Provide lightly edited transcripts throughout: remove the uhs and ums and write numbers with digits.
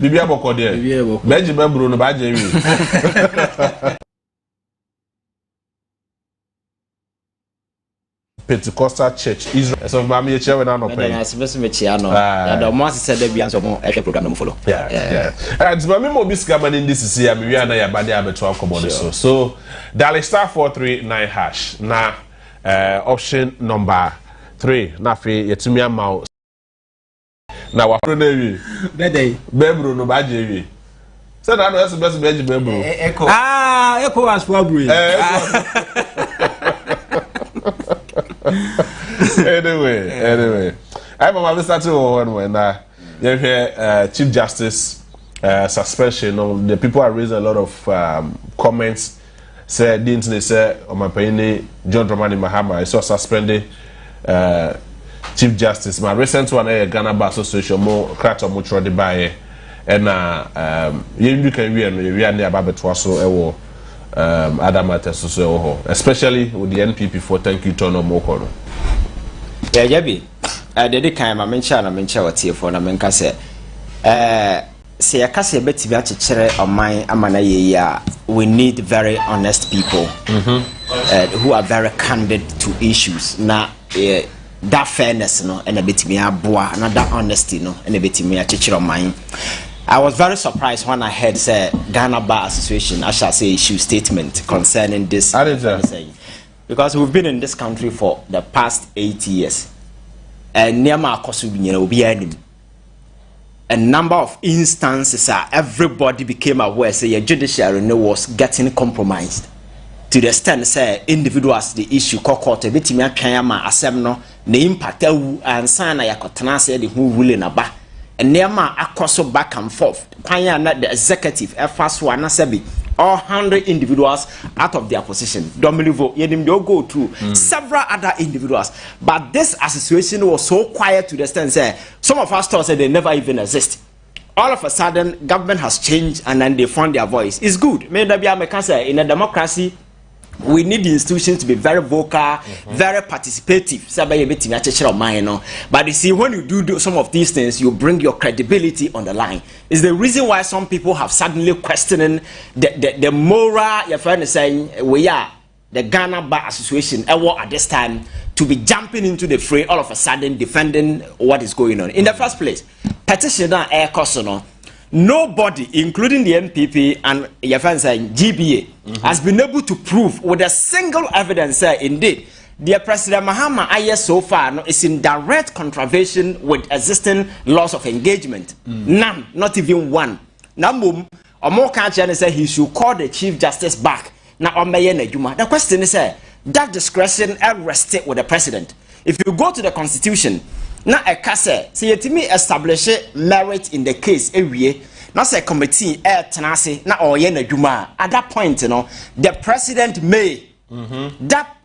Bibia boko there. Beji bebro no baje wi. Pentecostal Church Israel. So ma me chewe na no pay. Na se me chia no. Ya do mo se da bia so mo ehwe program no follow. Yeah. And ma me mo biska man in this is here me wi na ya bade abeto akomo so dial *439# na option number 3 na fe yetumi ama na wa pro na wi bebro no baje wi say na no best beji bebro echo was probably anyway I am starting one when you hear Chief Justice suspension. The people are raising a lot of comments. Say didn't they say Omapeni John Dramani Mahama is so suspended Chief Justice. My recent one Ghana Bar Association more crato mutual de buy and you can we are near Babetwaso other matters so especially with the NPP for Thank You Tour no more. Yeah, Yabi. The kind I mention what here for na menka say say akase beti bia chechere oman amana ye ya we need very honest people who are very candid to issues na that fairness no and a bit me aboa na that honesty no and a bit me chechere oman. I was very surprised when I heard say Ghana Bar Association I shall say issue statement concerning this because we've been in this country for the past 8 years and Niama Akosu will be a number of instances everybody became aware say your judiciary was getting compromised to the extent say individuals the issue court a bit me akanyama asem no na impact and sign yakotena say the who ruling aba and Niama Akosu back and forth kwanya the executive first one sebi all 100 individuals out of their position. Dominivo, they'll go through several other individuals. But this association was so quiet to the extent that some of us thought that they never even exist. All of a sudden, government has changed and then they found their voice. It's good. Maybe in a democracy, we need the institutions to be very vocal, very participative. But you see, when you do some of these things, you bring your credibility on the line. It's the reason why some people have suddenly questioning the moral, your friend is saying, we are the Ghana Bar Association at this time to be jumping into the fray all of a sudden defending what is going on. In the first place, petition air cost. Nobody, including the NPP and your friends saying GBA, has been able to prove with a single evidence indeed the President Mahama so far is in direct contravention with existing laws of engagement. None, not even one. Now, or more country say he should call the Chief Justice back. Now, the question is that discretion rested with the President. If you go to the Constitution, now a case say me establish merit in the case every now say committee tenase na oye na dwuma at that point the President may that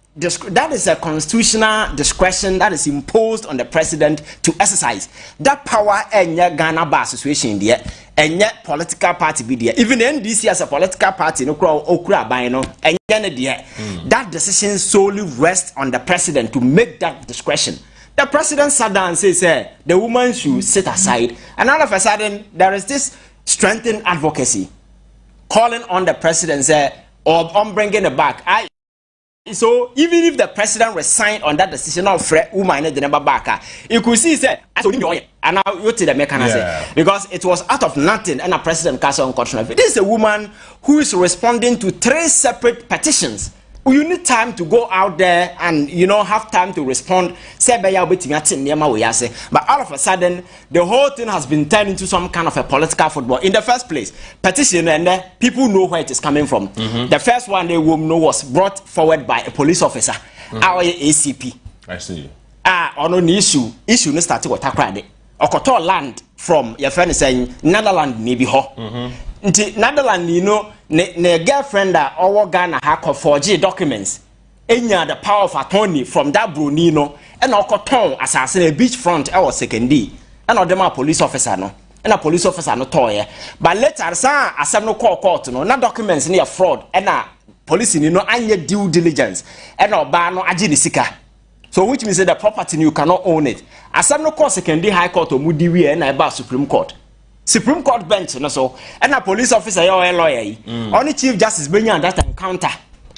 is a constitutional discretion that is imposed on the President to exercise that power enya Ghana Bar Association there enya political party be there even the NDC as a political party no okura ban no enya there that decision solely rests on the President to make that discretion. The President sat down and says, the woman should sit aside. And all of a sudden, there is this strengthened advocacy calling on the President or on bringing it back. So even if the President resigned on that decision of woman the number back, you could see and now you to the mechanism because it was out of nothing and a President castle on control. This is a woman who is responding to 3 separate petitions. You need time to go out there and have time to respond. But all of a sudden, the whole thing has been turned into some kind of a political football. In the first place, petition and people know where it is coming from. The first one they will know was brought forward by a police officer, our ACP. I see. On an issue no started with Takrade. Okoto land from your friend is saying Netherlands maybe Nti Netherlands ne girlfriend or Ghana ha forge documents. Enya the power of attorney from that Bruni and okoton assassin a beachfront our secondary and odema police officer no and a police officer no toy. But later sa asem no court no na documents near fraud and police anya due diligence and oba no agini sika. So which means that the property you cannot own it. Asem no court secondary high court or mudi we and Supreme Court. Supreme Court bench no so and a police officer your lawyer only Chief Justice Benya that encounter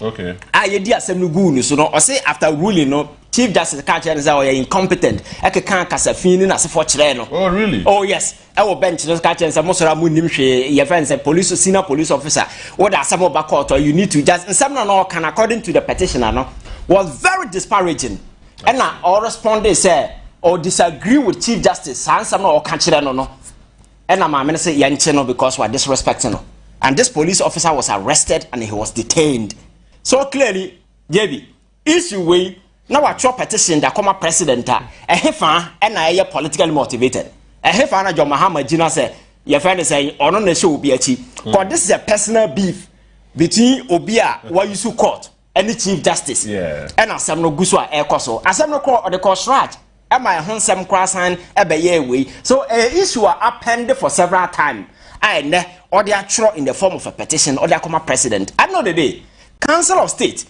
okay ye di asem no gu no so no or say after ruling no Chief Justice catch and say oh you incompetent e kan kasafin ni na se for kire no oh really oh yes e wo bench no catch and say mosora mu nim hwe ye friend say police senior police officer what that some back court or you need to just some no can according to the petitioner no was very disparaging and na all respond say or disagree with Chief Justice and some no catch no and I'm going to say no because we're disrespecting no. And this police officer was arrested and he was detained. So clearly, JB, issue way now a chop petition that come a president a hefa and I politically motivated. A hefa na John Muhammad Jina say your friend is saying or no show be a chief. Because this is a personal beef between Obia what you court and the Chief Justice. Yeah. And Asam no Guswa air coso. Asam no court or the court right. Am I handsome crossing way? So issue are appended for several times. And or they are true in the form of a petition or they come a president. At the end of the day, Council of State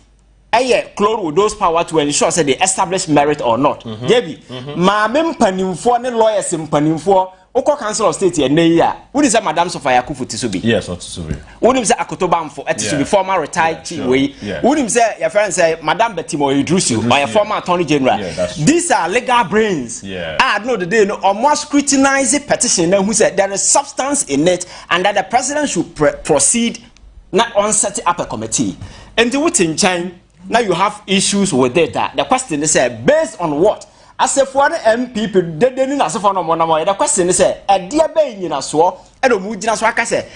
clothed with those power to ensure that they establish merit or not. JB, ma panimfo ne lawyers in panimfo. Oko Council of State here. Who is Madam Sophia Kufu Tisubi? Yes, Tisubi. Who is Akotobamfo? Tisubi former retired way. Who is your friend say Madam Betimo Idrusu by a former Attorney General? These are legal brains. I know the day or more scrutinize the petition who said there is substance in it and that the president should proceed not on setting up a committee. And to what in China now you have issues with data. The question is based on what? As a for the MPP, they didn't ask for no more. The question is, a dear bay in a swore, and a mujina swaka say,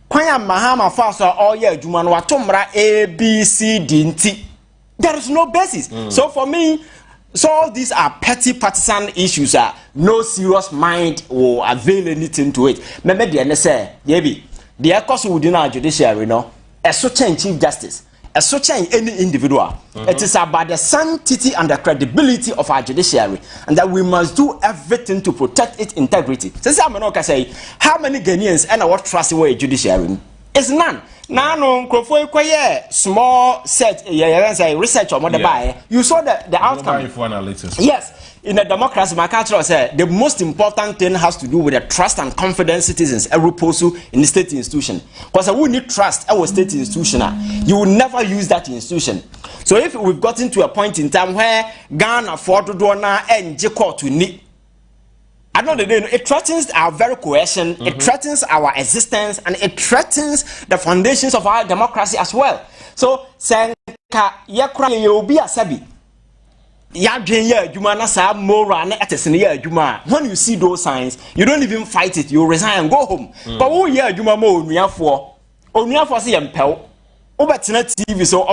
Quaya Mahama Fasa, all year, Juman Watumra, A, B, C, D, and T. There is no basis. So for me, so all these are petty partisan issues, no serious mind will avail anything to it. Maybe the NSA, maybe the cost within our judiciary, no, a certain Chief Justice. As such any individual. It is about the sanctity and the credibility of our judiciary, and that we must do everything to protect its integrity. Since I'm not say how many Ghanaians and what trust away judiciary? It's none. Now no small set research on what buy. You saw the outcome. Yes. In a democracy, my culture said the most important thing has to do with the trust and confidence citizens repose in the state institution. Because we need trust our state institution. You will never use that institution. So if we've gotten to a point in time where Ghana Fordjour and J-Court to need, I know that it threatens our very cohesion, it threatens our existence, and it threatens the foundations of our democracy as well. So, you'll be a sabi. When you see those signs, you don't even fight it, you resign and go home. But who yeah, you Onua for say impel over TV so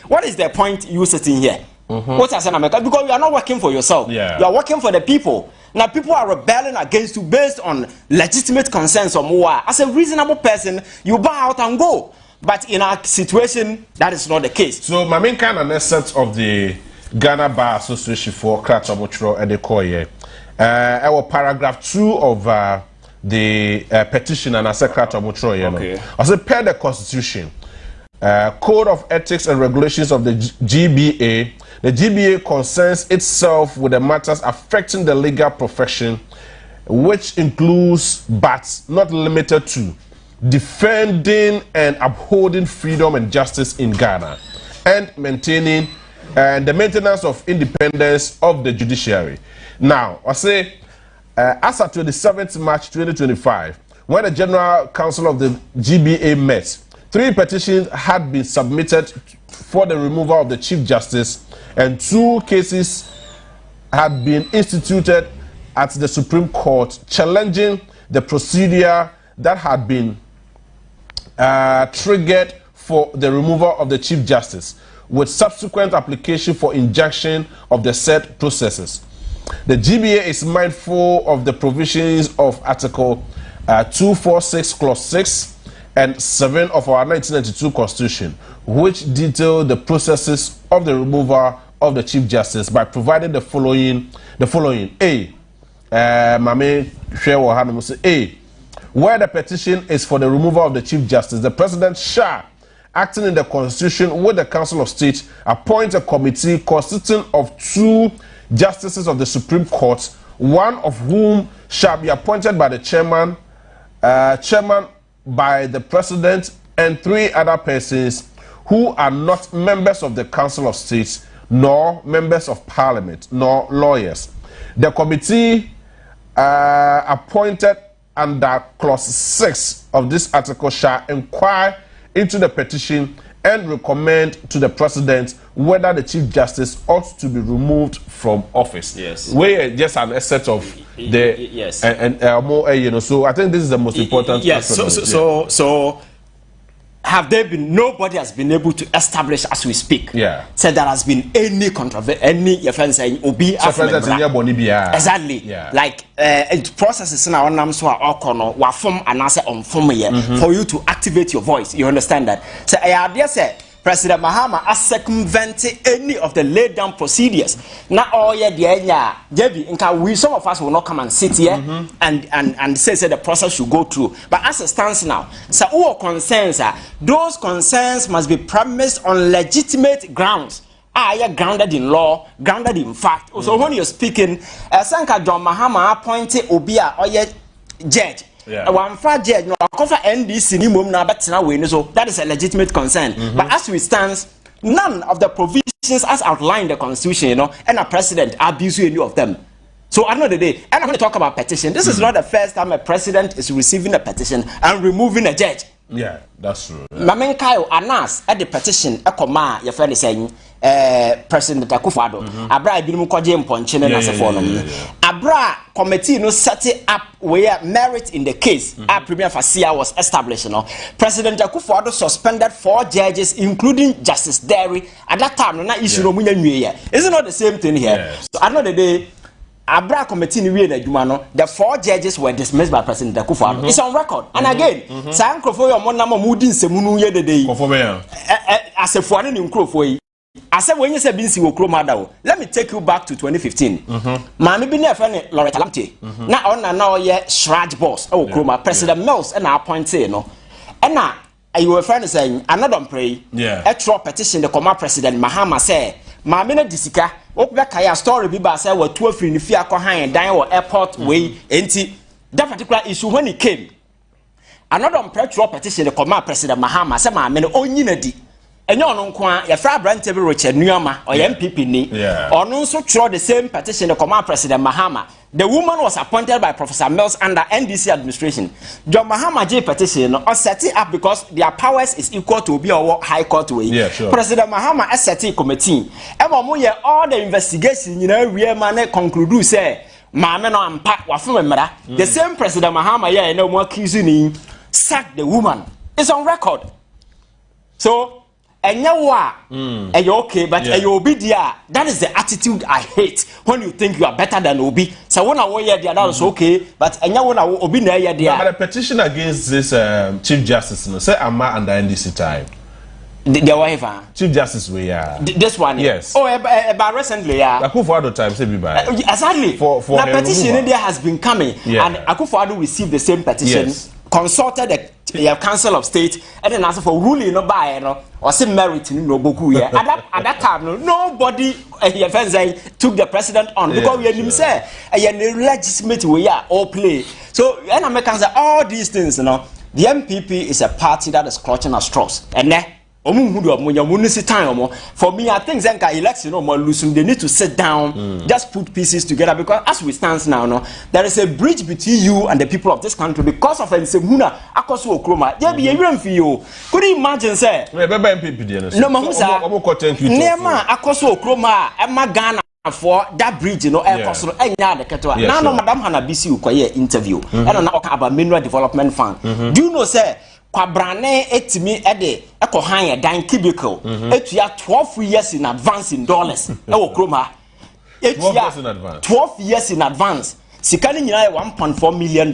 what is the point you sitting here? What has America? Because you are not working for yourself, you are working for the people. Now people are rebelling against you based on legitimate concerns or more. As a reasonable person, you bow out and go. But in our situation, that is not the case. So, my main kind of essence of the Ghana Bar Association for CaptainSmart and the Kocaine, our paragraph 2 of the petition and I said CaptainSmart, I said per the Constitution, Code of Ethics and Regulations of the GBA, the GBA concerns itself with the matters affecting the legal profession, which includes but not limited to defending and upholding freedom and justice in Ghana and maintaining the maintenance of independence of the judiciary. Now, I say, as of 27th March 2025, when the General Council of the GBA met, 3 petitions had been submitted for the removal of the Chief Justice and 2 cases had been instituted at the Supreme Court challenging the procedure that had been triggered for the removal of the Chief Justice, with subsequent application for injunction of the said processes. The GBA is mindful of the provisions of Article 246, Clause 6 and 7 of our 1992 Constitution, which detail the processes of the removal of the Chief Justice by providing the following. A. A. Where the petition is for the removal of the Chief Justice, the President shall, acting in the Constitution with the Council of State, appoint a committee consisting of 2 justices of the Supreme Court one of whom shall be appointed by the chairman by the president, and 3 other persons who are not members of the Council of State, nor members of Parliament, nor lawyers. The committee appointed under clause 6 of this article shall inquire into the petition and recommend to the president whether the Chief Justice ought to be removed from office. Yes. We're just an asset of the yes. And more, you know. So I think this is the most important. Yes. So have there been, nobody has been able to establish as we speak, said there has been any controversy, any offense saying obi exactly, like processes now on so okono wa form and answer on form for you to activate your voice. You understand that? So I idea say President Mahama has circumvented any of the laid down procedures. Now all we some of us will not come and sit here and say the process should go through. But as it stands now, so all concerns those concerns must be premised on legitimate grounds. Are grounded in law, grounded in fact. So when you're speaking, Sanka John Mahama appointed Obia or judge. One far judge, no, cover NDC ni mum na betina we so that is a legitimate concern. But as we stand, none of the provisions as outlined in the constitution, you know, and a president abuse any of them. So at the end of the day, and I'm going to talk about petition. This is not the first time a president is receiving a petition and removing a judge. Yeah, that's true. Mamen Kayo Anas at the petition, a comma, your friend is saying, President Akufo-Addo. Abra Ibimu Koje Mponche na se for no. Abra committee no set it up where merit in the case. Our premier facia was established. No, President Akufo-Addo suspended 4 judges, including Justice Derry. At that time, no issue no munya nwe. Isn't not the same thing here? So at the end of the day, Abra committee ni we na adwuma the 4 judges were dismissed by President Akufo-Addo. It's on record. And again, San Krofo yo mo na mo mudi nsemu ye dede yi. Asefo ane ni nkrofo yi. I said when you said Binsi Wokromada, let me take you back to 2015. Mami been a friend Loretta Lamte. Now on now ye Shraj boss. Oh Kroma President Mills and I appointed no. And now you were friend saying another pray. A true petition the Koma President Mahama say Mamina Disika Okbekaya story biba say were 2 free in Fia Kohan and Dine or airport way enti that particular issue when it came. Another true petition the Koma President Mahama say Mamina Onyinadi. And you know, your friend Brantable Richard Newama or NPP ni, or no so through the same petition the Command President Mahama. The woman was appointed by Professor Mills under NDC administration. John Mahama J petition or set it up because their powers is equal to be a high court way. President Mahama has set it committee. And all the investigation, you know, we man conclude say, Mama no unpack wa from the same President Mahama yeah no more accusing sack the woman. It's on record. So and you are okay, but you obi dia. That is the attitude I hate. When you think you are better than Obi. So when I wear there, that is okay, but and you want Obi na there. But a petition against this Chief Justice, no, say I'm under NDC time. The wife, Chief Justice, we are this one, yes. Oh, about recently, Akufo-Addo time say be by exactly. For the petition India has been coming, and Akufo-Addo received the same petition. Consulted the Council of State and then asked for ruling no by no or some merit no boku here. At that time, nobody took the president on because we had him say a legitimate way all play. So and Americans say all these things, you know, the MPP is a party that is clutching at straws. And for me, I think Zenka election more losing. They need to sit down, just put pieces together because as we stand now, no, there is a bridge between you and the people of this country because of Nsemuna Akoso Okroma. There be a room for you. Could you imagine, say? No, Mahusa. Nema Akoso Okroma, Emma Ghana for that bridge, you know, Akoso, and the Ketua. Now, Madam Hanabisi Ukoye interview, and on about Mineral Development Fund. Do you know, say? Kwabrane etimi ede ekohan ye dan cubicle etua 12 years in advance in dollars e wo kroma etua 12 years in advance sikani nyina $1.4 million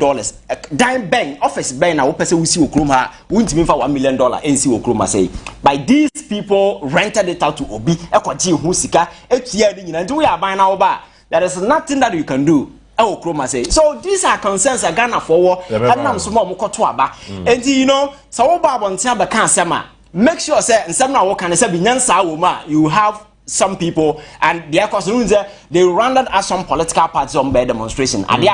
dan bank office bank na wo pese wo si wo kroma wuntimi fa $1 million ensi wo kroma say by these people rented it out to Obi ekoji hu sika etua ni nyina nti we aban na wo ba there is nothing that you can do. So these are concerns are Ghana forward and I'm small mokotoaba. And you know, so Bob on Tiaba can make sure say and some now can say binyansa woma you have some people and their cause they rounded as some political parties on by demonstration and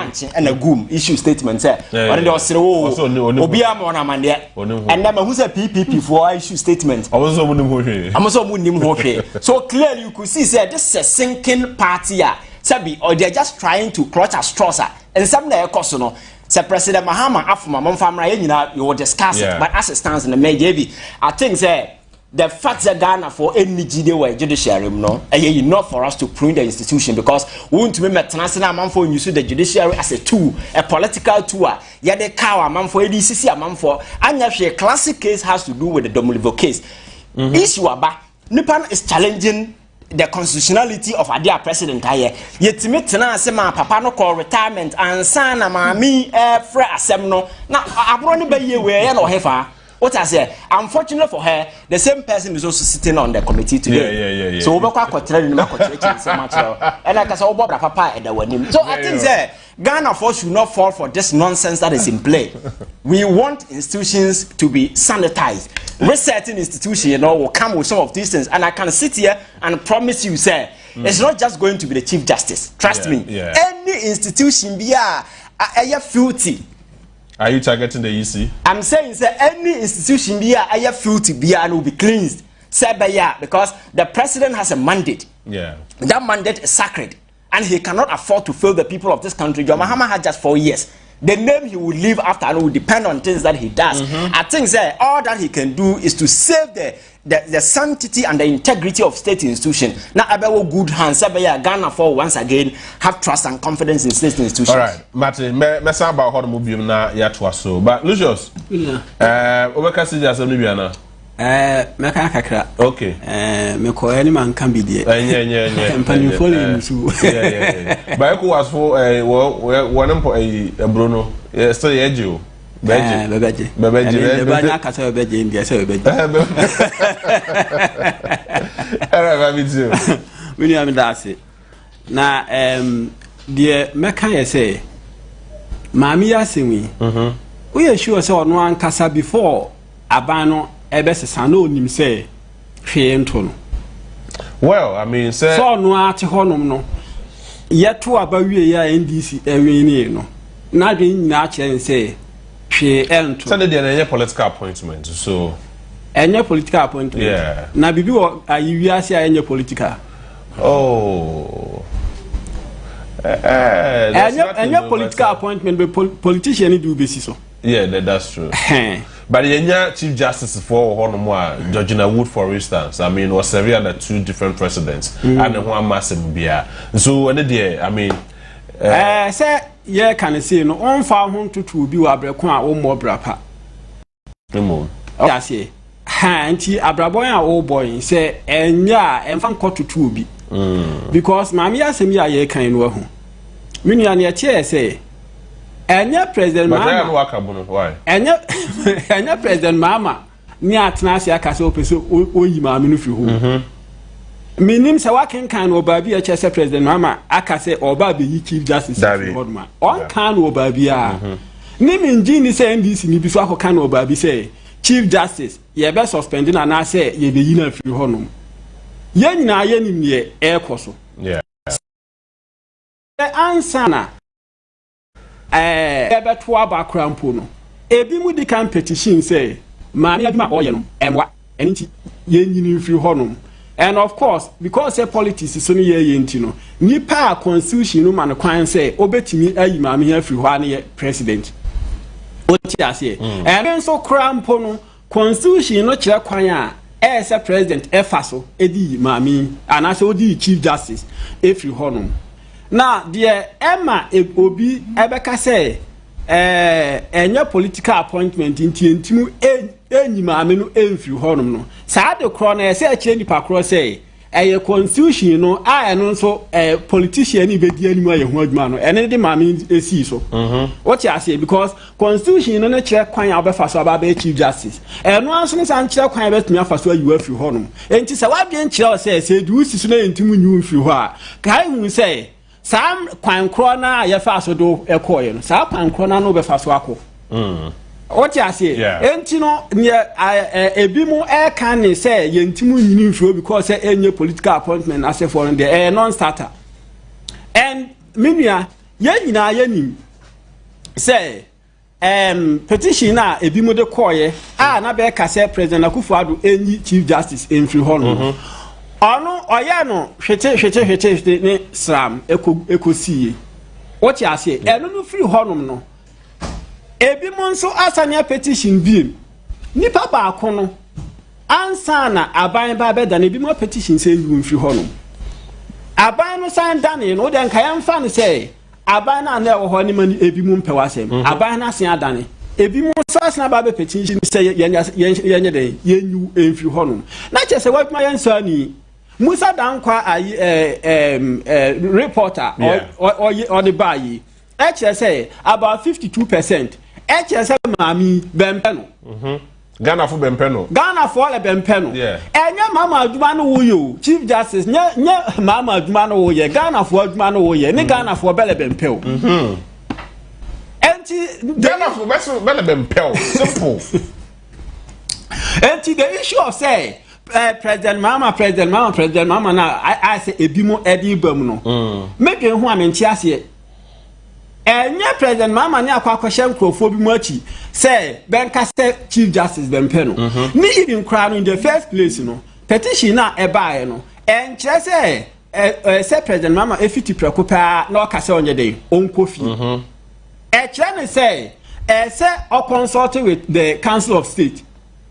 a goom issue statement say or they say obia mona man there and then who say PPP for issue statement I'm also munim ho so clearly you could see say this is a sinking party sabi or they're just trying to clutch at straws and some na cause no say President Mahama afuma monfamra nyina you will discuss it but as it stands in the media I think say the fact that Ghana for any GD were judiciary, no, enough for us to prune the institution because we want to be international man for use the judiciary as a tool, a political tool. Yeah, the cow man for ADCC a man for, and actually a classic case has to do with the Dominivo case. Issue about Nipan is challenging the constitutionality of a dear president. Yet to meet Tana Papa no call retirement and son mami fra asemno. Now I want to be where no hefa. What I say, unfortunately for her, the same person is also sitting on the committee today. Yeah. So we so much, and like I said, Papa at the wedding. So I think that Ghana should not fall for this nonsense that is in play. We want institutions to be sanitized. Resetting institution, will come with some of these things, and I can sit here and promise you, sir, it's not just going to be the Chief Justice. Trust me. Yeah. Any institution be a filthy. Are you targeting the EC? I'm saying that any institution be a filthy be and will be cleansed. Because the president has a mandate. Yeah. That mandate is sacred. And he cannot afford to fail the people of this country. John Mahama had just 4 years. The name he will leave after will depend on things that he does. I think that all that he can do is to save the sanctity and the integrity of state institutions. Now, about good hands, Ghana for once again have trust and confidence in state institutions. All right, Martin, me say about how the movie na ya so. But Lucius, Obeka si just Nibiana. Me ka kakra. Okay. Me ko any man can be there. Yeah. But who was for one Bruno. Still Ejo. Bebeji. Banya ka say bebeji India say bebeji. Era me too. We am that say. Na the me kan say Mami asemi. We sure say Onua ankasa before abano ebesesano onim say hwe nto no. Well, I mean say so Onua ate honom no yeto abawie ya NDC eweni no na dwen nyina kire say hwe ento. So the political appointment so enye political appointment. Yeah. Na bibi wo ayiwiase enye political. Oh. Enye political appointment be politician do besi so. Yeah, that's true. But the Chief Justice for Honoma, Georgina Wood, for instance, I mean, was serving under 2 different presidents, and one massive beer. So, I mean, say, yeah, can I say no? On far home to be Abrakwa or more brapa. Yes, ye. Hanty Abraboya old boy say, and and fan caught to 2 be. Because Mamma Semia ye kind of home. When you are near chair, say. Enya President Mama. Why? Enya President Mama. Ni atnasi akase opeso oyi ma me no fi ho. Minim se waken kan oba bi a chese President Mama akase oba be yi Chief Justice Bodman. On kan oba bi a. Ni minji ni se NDC ni bi so akokan oba bi se Chief Justice ye be suspend na na se ye be yi na fi ho no. Ye nyina ye nim ye ekoso. Yeah. Answer na ebeto abakra mpo no ebi mu di kan petition say ma na aduma oye no emwa enti ye nyini free honum and of course because say politics so no ye enti no nipa constitution no man kwan say obetimi ayi ma me free ho na president oti ase and so kra mpo no constitution no kire kwan a say president efaso edi ma me ana say odi Chief Justice free honum. Now, dear Emma Obi Ebeka say, your political appointment in Tintimu, any mamma, free honum. No, Sad the corner say, change the say, a constitution, no, I and also a politician, any anywhere, word man, and any mammy is so. What you say, because constitution no check quite out for Sababe Chief Justice. And once and check quite about me for so you were free honum. And tis a wabian child says, do this into you if you are. Kai will say. Sam kwan krona ya fa so do ekoye no sa kwan krona no be fa so akọ What you say? Entino near Ebimu air can say Yentimu Unifu because any political appointment as a foreign the non-starter. And Minia Yenina Yenim say petition na Ebimu de Koye na be kase President Akufo-Addo any Chief Justice in free hono. Ono oyano hwete ne sram ekosie. What you say? No free honum no. Ebi monso asanya petition bi nipa ba akono ansa na aban ba beda na ebi mo petition say you mfi ho no aban no san dane no de nka yamfa no say aban na na wo ho ni mani ebi mo mpe wasem aban na sen adane ebi mo so asana ba be petition say yenye de yenyu mfi ho no na che say waduma yansa ni Musa dankwa ayi reporter or the buy say about 52%. HSM mami bempeno. Ghana for bempeno. Ghana for le bempeno. Yeah. Enya mama aduma no wo yo. Chief Justice nya mama aduma no wo ye. Ghana for aduma no wo ye. Ni Ghana for bele bempeo. Enti Ghana for bele bempeo. Simple. Enti the issue of say President Mama na I say ebimo edi bam no. Make hu amenti ase. Enya President Mama ni akwakoshe nkrofo bi mu achi say Benkase Chief Justice Bempeno ni even crown in the first place no petition na ebae no enche say President Mama efiti prekopa na okase onye dey onkofi eche ne say consult with the Council of State.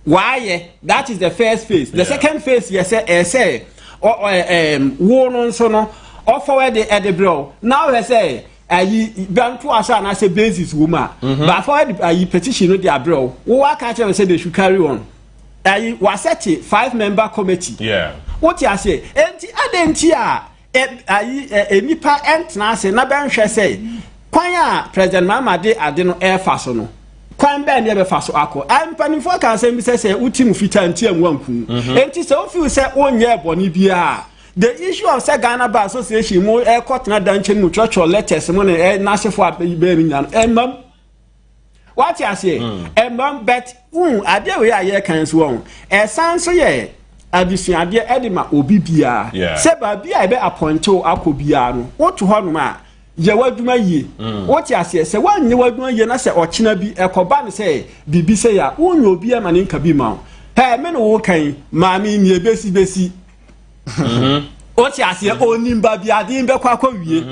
Why? That is the first phase. The second phase yes say wo no so no offer the edebro now say ayi bantu asa na say basis woman but for ayi petition no dey abroad wo aka tell say they should carry on ayi wa set 5-member committee what you say enti adenti ayi enipa entna say na benhwe say kwan a President Mama de ade no air faso no kwan be na be faso akọ ampanifo kan say mi say utim fita nti amwanku enti say o feel say onye boni bia. The issue of Ghana Bar Association more air court na dancing mutual letters money nasi for emam. What you say? Emam bet ade we aye kan so san so ye addition ade edima obi bia. Se ba bia e be appoint o akobia no. What to ho no ma ye waduma ye. What you say? Se wan ye waduma ye na se ochina bi ekoba no say bibi say ya wonyo obi ama ne nka bi ma. He me no wo kan maami mi besi Oti asie onimba bi ade be kwa wie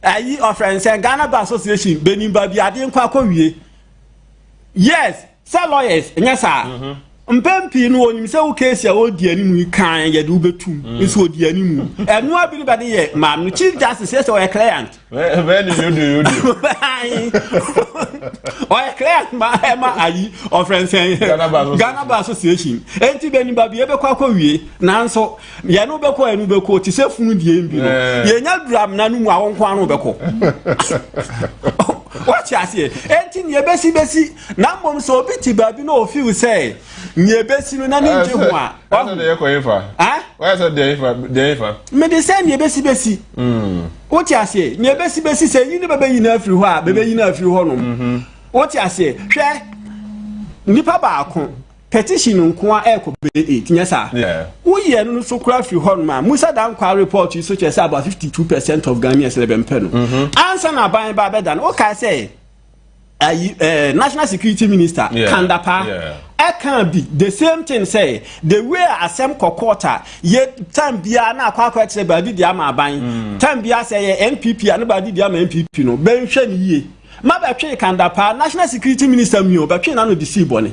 ayi of friends Ghana Bar Association benimba bi ade kwa wie yes say lawyers nyesa mpempi no onim say wo case ya odi animu kan ye de ubetum nso odi animu enu abi ni bade ye mam no Chief Justice say o client where you do o client ma ayi of friends Ghana Bar Association enti benimba bi e be kwa wie nanso ye no be kwa enu be ko ti se funu die mbi no ye nya dram na no mu awon kwa no be ko what you say enti ye besi na mom so obi ti ba bi no feel say nye besi na ni nje ho a o de ko ifa why so de ifa me de say nye besi what you say nye besi say yin be yi na afiri ho a be yi na afiri ho no what you say hwe nipa ba ako petition nko a e ko be 8 nyesa wo ye no so kura afiri ho no ma Musa dankwa report you so che say about 52% of Ghanaians le bempe no answer na ban ba be dan o ka say National Security Minister Kandapa I can be the same thing say the way asem kokota ye time bia na akwa say ba di dia ma ban time bia say NPP and ba di dia ma NPP no ben hwe ni ye ma ba twe Kandapa National Security Minister mi o ba twe na no deceive bone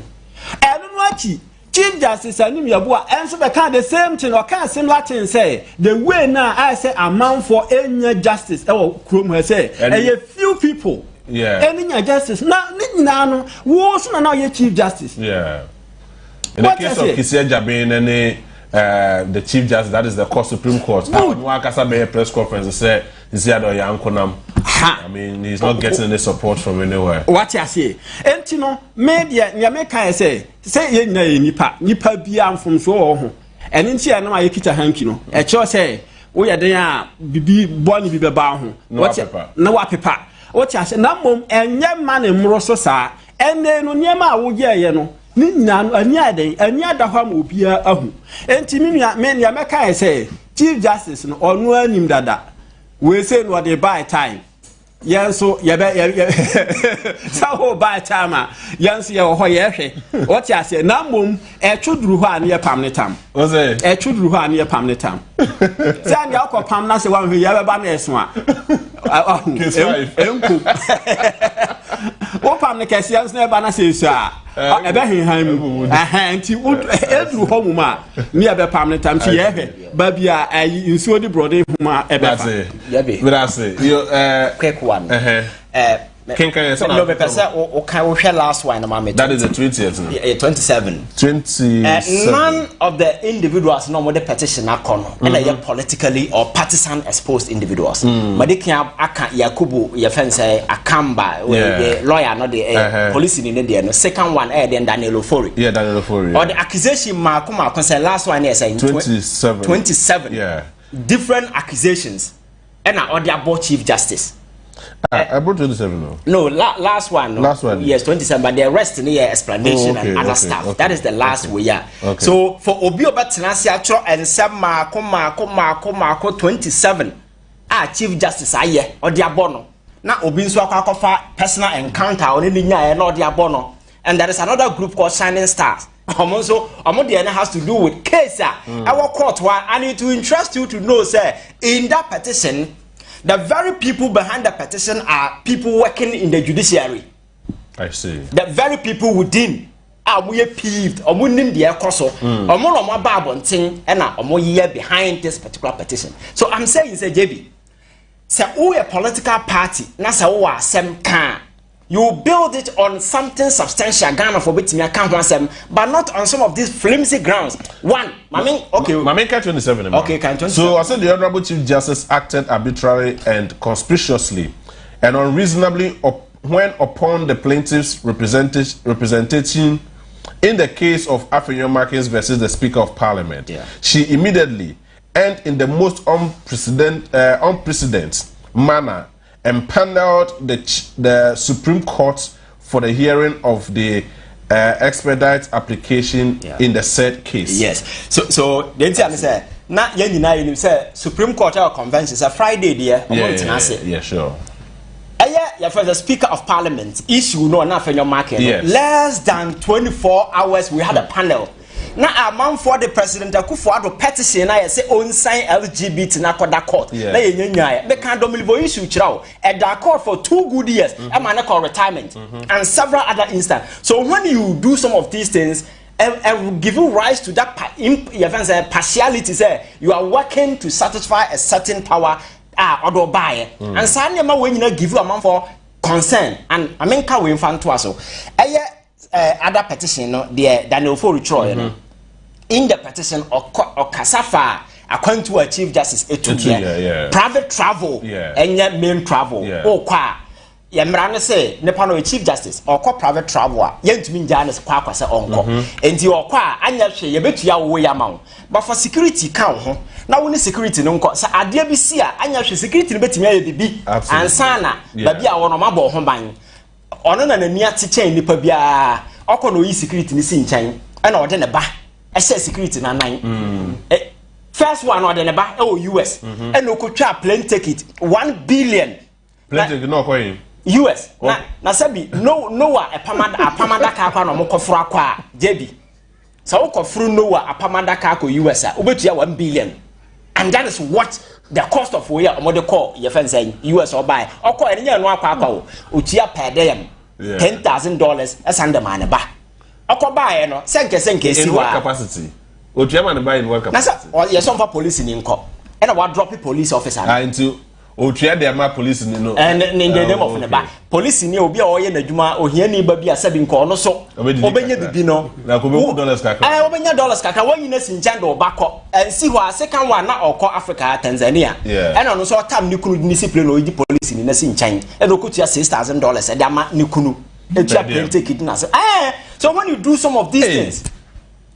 enu no achi Chief Justice anim yabo enso be kan the same thing or kan similar thing say the way now I say amount for any justice e wo krom say e few people any justice na nina no wo so na ye Chief Justice in the case of Kiseja being any the Chief Justice that is the Supreme Court Onua kasa be press conference say Asiedu Nketia I mean he's not getting any support from anywhere. What you say enti no media nyame kan say ye nyina ye nipa bia mfom so wo ho eni nti ya na ye kita hanki no e cho say wo ye den a bibi boni bi be ba ho what na wa pepa what you say na mom enye ma ne mro so sa and then on Yama would ye no. Nina any day, and yada ham will be a home. And Timina, many America say, Chief Justice or no name dada. We say what they buy time. Yes, so you so by time, yes, your hoye. What you say, Namum, a true Ruha near Pamnetam. Was it a true Ruha near Pamnetam? Send your Pamna, the one who ever banished one. Open the Cassians never says, sir. I bet him a hand to every home near the permanent time. She baby, I insured the brother whom I ever say. But I say, you quick one. Can no last one, that is the 20th. 27. 20. None of the individuals know what the petition are con, and they are politically or partisan exposed individuals. But they can't Yakubu, your friend say, Akamba, the lawyer, not the police in India. No second one, then Daniel Ofori. Yeah, Daniel Ofori. Or the accusation Markuma concern last one is saying 27. 27. Yeah. Different accusations. And now they are both Chief Justice. I brought 27 now. No, last one. No. Last one. Yes, 27. But the rest in the explanation and other stuff. That is the last way. Yeah. So for Obio Batanasiatro and some Marco 27. Chief Justice aye or diabono. Now Obinso personal encounter on any and or diabono. And there is another group called Shining Stars. Also, Amodiana has to do with case. Our court I need to entrust you to know, sir, in that petition. The very people behind the petition are people working in the judiciary. I see. The very people within are we peeved or we name the akoso or more on my Bible thing and a year behind this particular petition. So I'm saying, say JB, say we a political party, nasa wa sem can. You build it on something substantial, Ghana for which me account one, but not on some of these flimsy grounds. One, Mami 27. Okay, can 27. So I said the Honorable Chief Justice acted arbitrarily and conspicuously and unreasonably when upon the plaintiff's representation in the case of Afenyo Markins versus the Speaker of Parliament. Yeah. She immediately and in the most unprecedented manner empaneled the Supreme Court for the hearing of the expedite application in the said case. Yes. So the answer say na you say Supreme Court or convention say Friday there. Yeah, sure. For the Speaker of Parliament issue no na for your market. Yes. Less than 24 hours we had a panel. Now, a man for the president, Akufo-Addo petition, I say, on sign LGBT na koda court. They can't dominion issue chao. At the court for 2 good years, a man called retirement, and several other instances. So when you do some of these things, and give you rise to that partiality, say you are working to satisfy a certain power, or buy. And suddenly, when you give you a man for concern, and I mean, can we infant to us? Other petition, no, the Daniel Fordjour, in the petition or Kasafa, according to a Chief Justice, private travel, and yet main travel, or qua. Yamrana say, Nepano Chief Justice, or private travel, yet mean Janus Quaquasa uncle, and your qua, and you bet you are way amount. But for security count, now only security no cost. I dear be see, and your security bet me be, and Sana, Babia on a mabo home. Ono na nani atiche nipa bia okono yi security ni si nchen e na ode ne ba e say security na nan first one ode ne ba US e no kotwa plane ticket 1 billion plane ticket no coin US na sabi Noah apamada ka kwa no mokofro akwa JB so ukofro Noah apamada ka ko US a obetua 1 billion and that is what the cost of we are the call your friends saying US or buy or call any no akwa utia per day $10,000 as under man ba okwa buy no senke in what capacity utia man buy in what capacity na yes some for police in nko and what drop police officer into utia the ma police ni no and in the name of the ba police ni obi a oye na adwuma ohia ni ba bia sabi nko no so obenya bibi no na ko be $1 kaka obenya $1 kaka when you sin chando obako and see who second one na okọ Africa Tanzania and on so tam ni kunu discipline o yi police ni na sin chan and okutua $6,000 e dama ni kunu etua plane ticket na say so when you do some of these things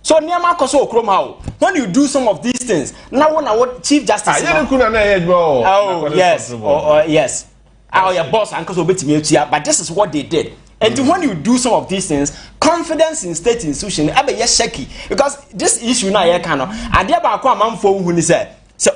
so niama koso okrom how when you do some of these things now when our Chief Justice yes yes our your boss and cause obetimi etua but this is what they did And when you do some of these things, confidence in state institution be shaky because this issue now you cannot. Ade ba ko amanfo hu ni say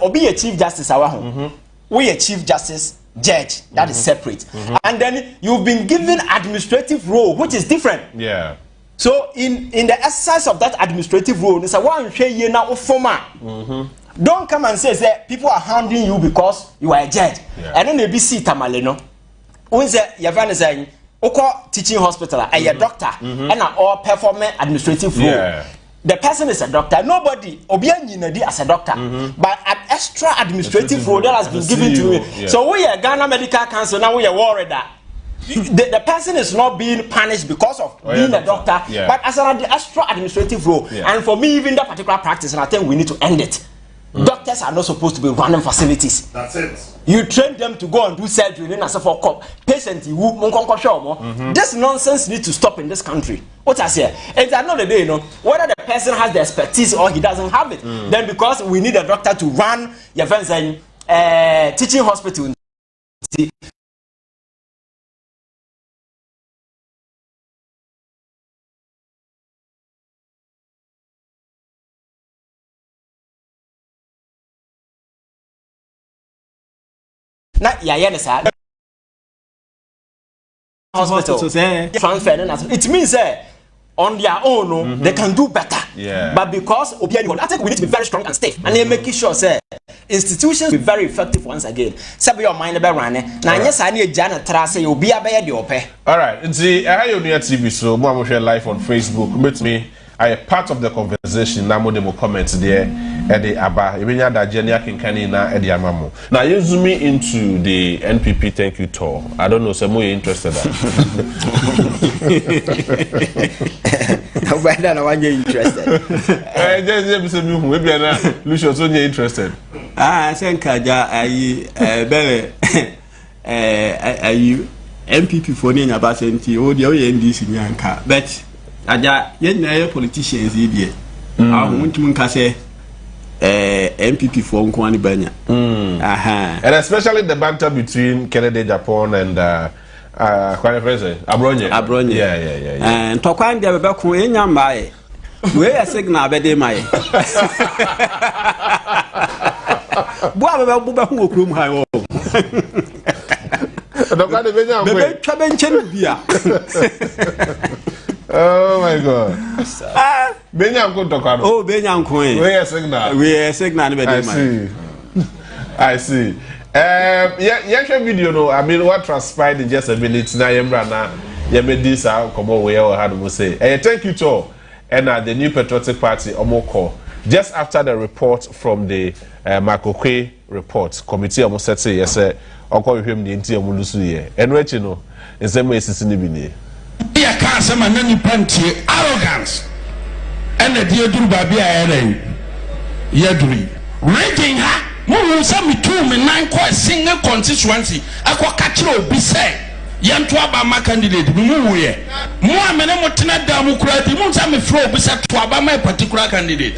obi a chief justice awa ho. We a chief justice judge that is separate. And then you've been given administrative role which is different. Yeah. So in the exercise of that administrative role, it's a one share year now former. Don't come and say people are hounding you because you are a judge. And then they be see tamaleno. When say your friend is saying Oko teaching hospital, a doctor, and all performing administrative role. Yeah. The person is a doctor. Nobody obianyi as a doctor, but an extra administrative role that has been given to me. Yeah. So we are Ghana Medical Council now. We are worried that the person is not being punished because of being a doctor, but as an extra administrative role. Yeah. And for me, even that particular practice, and I think we need to end it. Doctors are not supposed to be running facilities. That's it. You train them to go and do surgery, then as for patient this nonsense needs to stop in this country. What I say, and at the end of the day, whether the person has the expertise or he doesn't have it, then because we need a doctor to run your friends and teaching hospital. Not hospital transfer. It means on their own they can do better. Yeah. But because I think we need to be very strong and stiff, and then making sure institutions be very effective once again. Sabi your mind about running. Now yes, I need Jana Trase. You'll be a better ope. All right. See, I have your TV, so I'm share live on Facebook. With me, I am part of the conversation. Now, more comments there. Eddie Abba, Ibinya Dajenia Kinkani na Eddie Amamo. Now you zoom me into the NPP Thank You Tour. I don't know, some more interested. Whether I want you interested. Just maybe I'm not Lucius so interested. I think Kaja I NPP for Nina Basenti or the NDC Yanka. But Aja yen politicians idiot. I want to say NPP for Nkwani Banya. And especially the banter between Kennedy Japan and Abronye. Yeah. And Tokwan de Beku Enyamai. Where a signal bede mai. Boa Buba Room High. Oh my God. Benyam Kutokano. Oh, Benyam Coin. We are signal. I see. Yeah, video no. I mean, what transpired in just a minute now. Yembrana, this out. Come on, we all had to say. Thank you to and the new Patriotic Party Omoko. Just after the report from the Kocaine report committee, almost said say yes, I'll call him the Ntim Fordjour. And what you know, in some ways, it's in the bini. Yeah, can't say man any panty arrogance. And the dear do baby I Yadri. Rating her, Mum send me 2 me 9 quite single constituency. I quite catch you be say. Yan to about my candidate, Mumu ye. More men and Motina Damocrat, won't have me flow beside to about my particular candidate.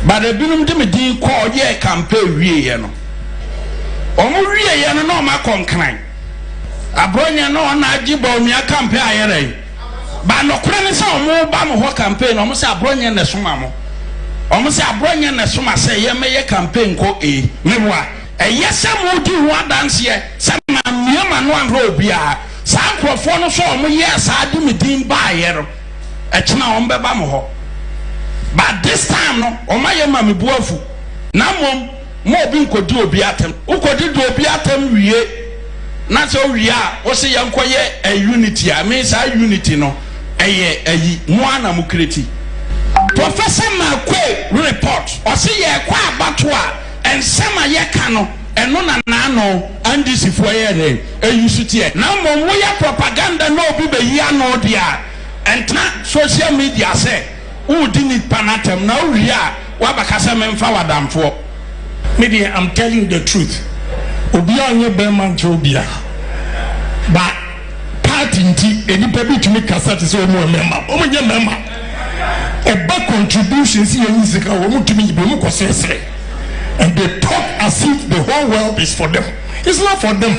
But the Binum Dimity call ye campaign re no. Omurie ye no my concline. Abronya no na agibo mi campaign ayere ba no kure ne se omo ba mo ho campaign omo se abronya ne soma mo omo se abronya ne soma se ye meye campaign ko meboa yese mo di ho adanse ye se ma miema no anro bia sa nkrofo no so omo ye sa adi medin ba ayere kina omo be ba mo ho but this time no omo ye ma mebuafu na mom mo obi nkodi obi atem ukodi do obi atem wie na so we are o se yankoye a unity a means a unity no ayi mo ana mo kreti Professor Makwe report o se ye kwa abato a ensema ye ka no eno na no andisifo ye re eyusutie na mo ye propaganda no obi be yi ano dia entna social media say who didn't panatem na we are wa bakasa memfa wadamfo media. I'm telling the truth. Obi anye beman chobia ba party nti enipa bi tumi kasa te so omo member omo nye member eba contributions ye yisika omo tumi yibe omo kosesere and they talk as if the whole world is for them. It's not for them.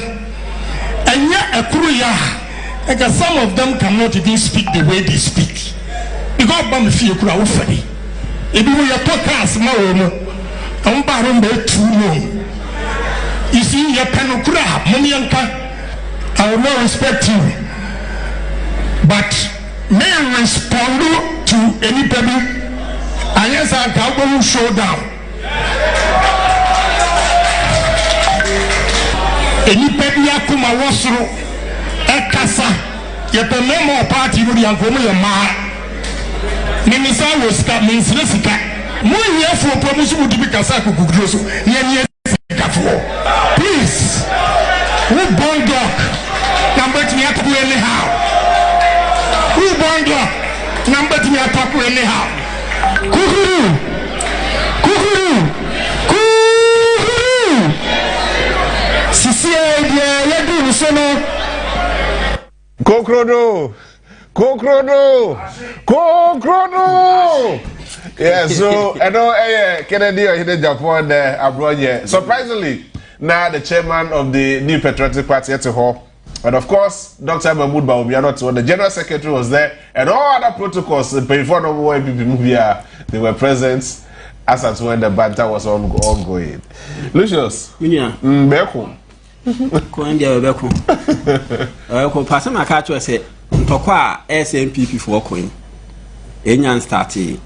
Enya ekuru ya Because some of them cannot even speak the way they speak. Because Bam Fee could have funny. If you were podcast, Maromo, I'm barren by 2 long. You see, your penokura, Manianka, I will not respect you. But may I respond to anybody? And yes, I can showdown. Anybody akuma wasro ekasa yepe memo party mu yankomo ye ma nimisa woska minsika mu yefo promotion mu dibi kasa kokugro so ye sika fo please who born dog number to me ataku anyhow who born dog number to me ataku anyhow kukuru Kokrodo. Yeah, so I know Kennedy or hidden Japan there abroad here. Surprisingly, now the chairman of the New Patriotic Party at home. And of course, Dr. Mahmoud Bawumia, the general secretary was there, and all other protocols before the NPP movie, they were present as at when the banter was ongoing. Lucius, Beko. Koendia Beko. Partisan Akacho said, Ntokwa SNPP for Kocaine. Enyan started.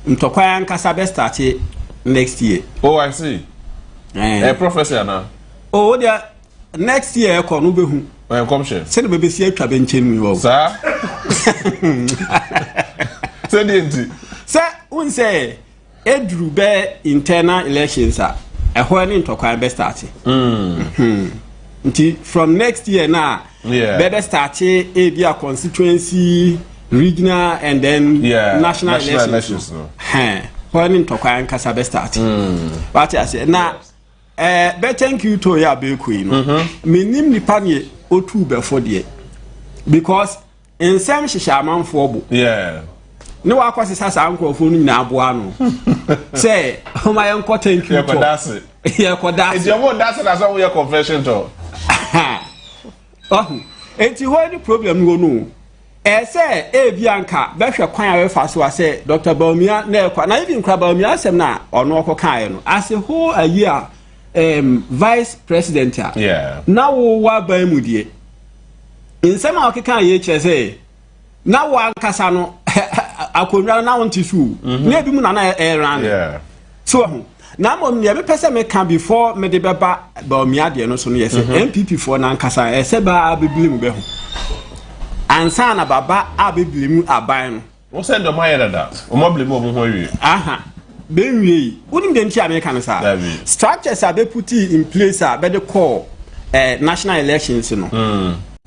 Ntokwa and Kasabe started next year. Oh, I see. A professor now. Oh, there next year, Konubehu. Come share. Said the baby see a trabenchen. Sir? Said the Sir, one say, Edru Bear internal elections are a whole in Tokwa be started. From next year now, better start a constituency, regional, and then national elections. When in Tokwa and Kasabe started. But I said, now, Thank You Tour ya be queen. Minim ni panye otu before the because in some shaman for no akwa sisa anko funu na aboa say oh my uncle thank you to that's it it's your own that's it as all your confession to enti what the problem go no say bianca be hwe kwan awe fa so say Dr. Bawumia na ekwa na even kra Bawumia asem na ono okokan no as a whole a year vice president now wa ba mu die in some okokan ye che say now wa nkasa no akonwa na won tisu na bi mu na na ran so na mo me pese me kan before me de beba Bawumia de no so no yes NPP for na nkasa ese ba abiblim be ho ansa na baba abiblim aban no wo send the my that o mo blame o mo ho wi aha be wi unim de nti America no sa structures are be put in place be the call national elections no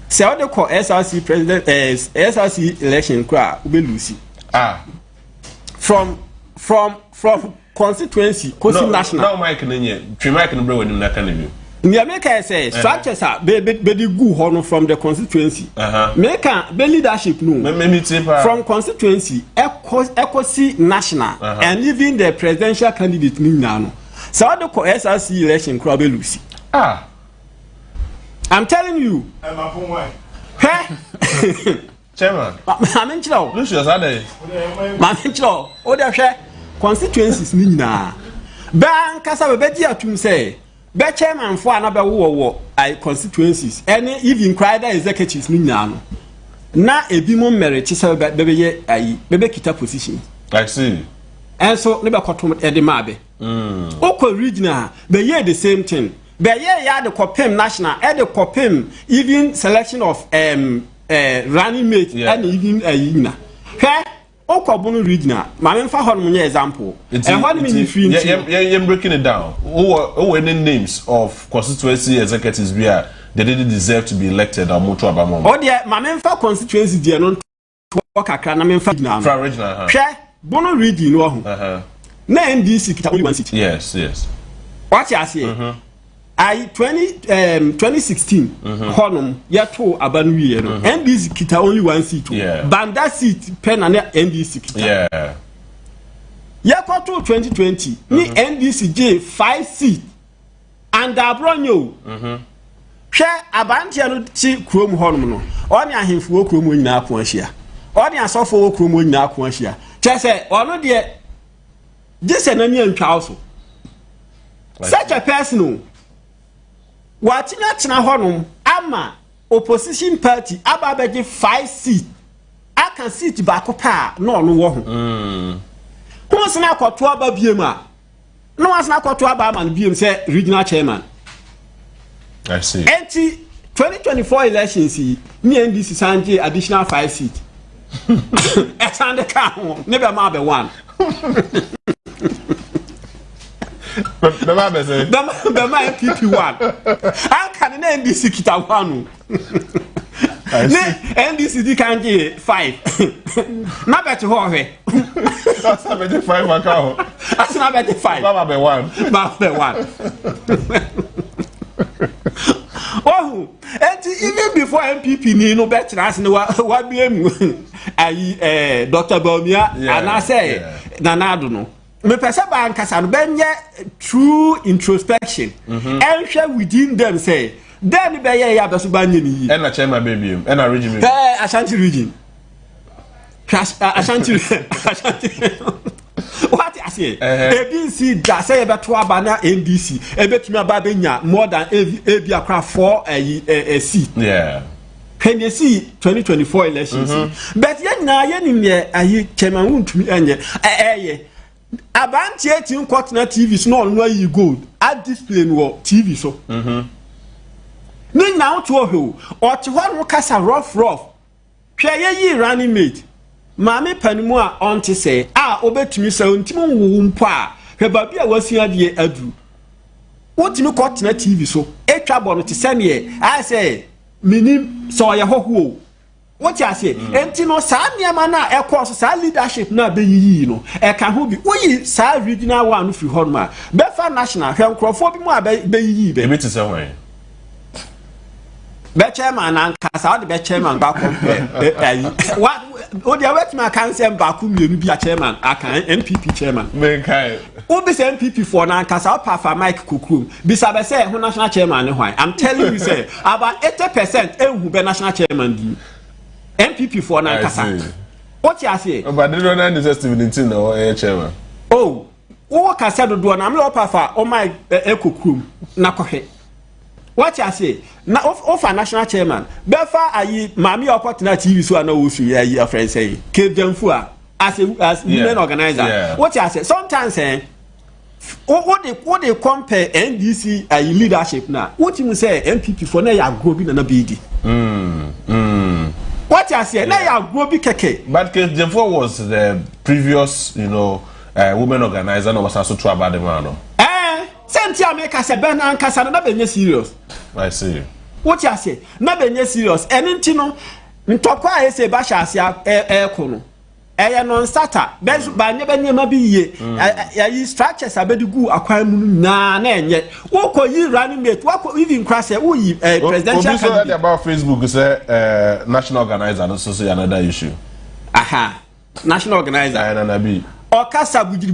say how they call SRC president SRC election kra ube lucy from constituency kosi national now Mike nenye twi Mike no bre wanim na kan bi in America say structures are be the go hono from the constituency America be leadership no from constituency ekosi national and even the presidential candidate ni na no so how they call SRC election kra ube lucy I'm telling you. Chairman. I'm chilo. Lucius ade. I'm chilo. O de hwe constituencies ni nyina. Ban kasa be di atum say. Be chairman for na be wo I constituencies. Any even cried executives ni nyina no. Na ebi mo merit say be ye ayi. Be kita position. I see. And so ne be kotom e de ma be. Oko regional be ye the same thing. But yeah, the COPEM national, the COPEM even selection of running mate and even a yina. Hey, Okobunu regional. My for one example. And what mean if you're breaking it down? Who any names of constituency executives we are they didn't deserve to be elected or moto abamom? Oh dear, my men for constituency dear non work a can I for regional. Hey, Bono region no. Na NDC kita only one seat. Yes. What you say? I 2016 honum yato abanwie no NDC kita only one seat banda seat pen na NDC kita yakoto 2020 ni NDC J 5 seat and abronyo hwɛ abantia no ti krom honom no ɔne ahemfo wo krom nyina ko ahia ɔne asɔfo wo krom nyina ko ahia kyɛ ɔno de dise na ni antwa so such a person watina tena honom ama opposition party aba beji 5 seat aka seat baako pa na ɔno wo ho ko sina kɔto aba biem a no was na kɔto aba man biem sɛ regional chairman. I see. 2024 elections me NDC sanje additional 5 seats. Exande ka never ma be one. The man be say the man NPP one. How can NDC kita one? NDC di kanje 5. Na bet ho he. That's na bet 5 account. That's na bet 5. Baba be 1. Baba be 1. Oh, and even before MPP ni no better as no wa blame Dr. Baumia and I say Nanado no. Me pesa ba ankasa no benye true introspection and share within them say then be ya beso ba nye ni and na chairman baby and na region Ashanti region Ashanti what I say ABC da say beto aba na NDC ebetumi aba benya more than ebi akra 4 seat can you see 2024 elections but yen na yen ne ayi chairman wuntumi enye abanti etin court na TV so no no yi gold at display no TV so ni na otu ohu otu ho no kasa rough hwe yi running mate Mami panimu a onte say obetumi say ntimi nwu mpo a hwe ba bia wasua de adu wotimi court na TV so etwa bo no te sane I say minim so ye hoho what you say enti no sa niam na ekọ so leadership na be yiyi no e ka ho bi oyi sa regional one fi ho ma be fa national hwe nkrofo bi mu a be yiyi be ebiti say wan be chairman ankasa o de be chairman ba compare what the wet man can say PokuMugabi be a chairman akan NPP chairman me kai who be say NPP for na ankasa pa fa Mike Kokrum be say say who national chairman ne hwan I'm telling you say about 80% ehun be national chairman di NPP for na ankasa what you say but they don't understand Ntim no chairman oh wo ka say do na me pa fa o Mike Kokrum na kohe what you say na of a national chairman befa ayi mami opportunity TV so na wo su ya friend say Kejamfu as women organizer what you say sometimes what they compare NDC ayi leadership na what you say NPP for na ya grow bi na bidi what you say na ya grow bi keke but Kejamfu was the previous women organizer no was also true about the man no senti America say ben ankasa na be serious I see what you say na be serious enti no ntokwa a ese ba hyasia ko no eye non starter ba nye ma bi yie yi structures abedi gu akwan mu na enye wo ko yi running mate wo ko even cross wo yi presidential candidate so about Facebook say national organizer no so another issue aha national organizer na na bi okasa bujiri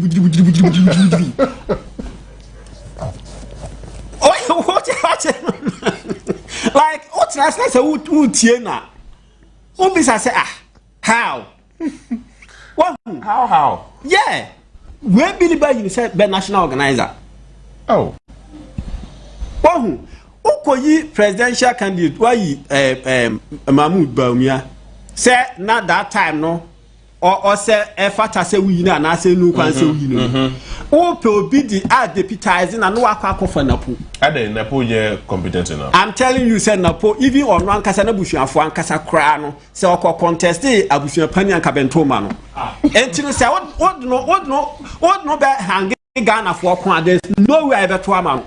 what like what last night who tiena who be say how what how yeah we believe you say be national organizer oh who ukoyi presidential candidate why Mahmoud Baumia say not that time no or say efata say we na na say no kwan say we no o pe obi di deputizing and no akwa for napo ade napo je competent now I'm telling you say napo even on one kasa na busuafo ankasa kra no say okọ contest abusua pani anka bentoma no enti no say what no be hanging Ghana for kon there's no way beto ama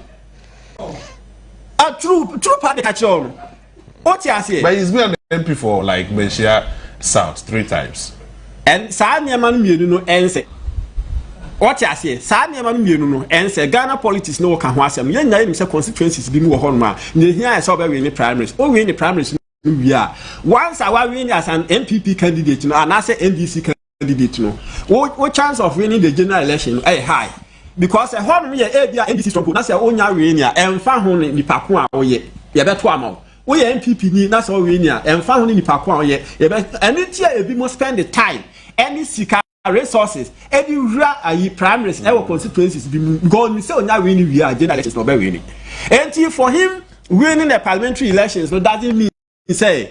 a true party catch on what you say but he's been an MP for like Benshia South 3 times and sa niam no mienu no ense what you say sa niam no mienu no ense Ghana politics no ka ho asem ye nya say constituencies bi mu wo ho no ma ne hia e so be we ni primaries o we ni primaries we are once our win as an MPP candidate no and as NDC candidate no what chance of winning the general election high because a ho no ye e bia NDC strong na say onya we ni a emfa ho ni pako a wo ye ye beto ama we NPP ni na so we ni a emfa ho ni nipa ko ye be eni tia ebi mo spend the time any sika resources ebi wura ayi primaries e constituencies bi go ni say onya we ni wi a general elections no be we ni enti for him winning the parliamentary elections no doesn't mean say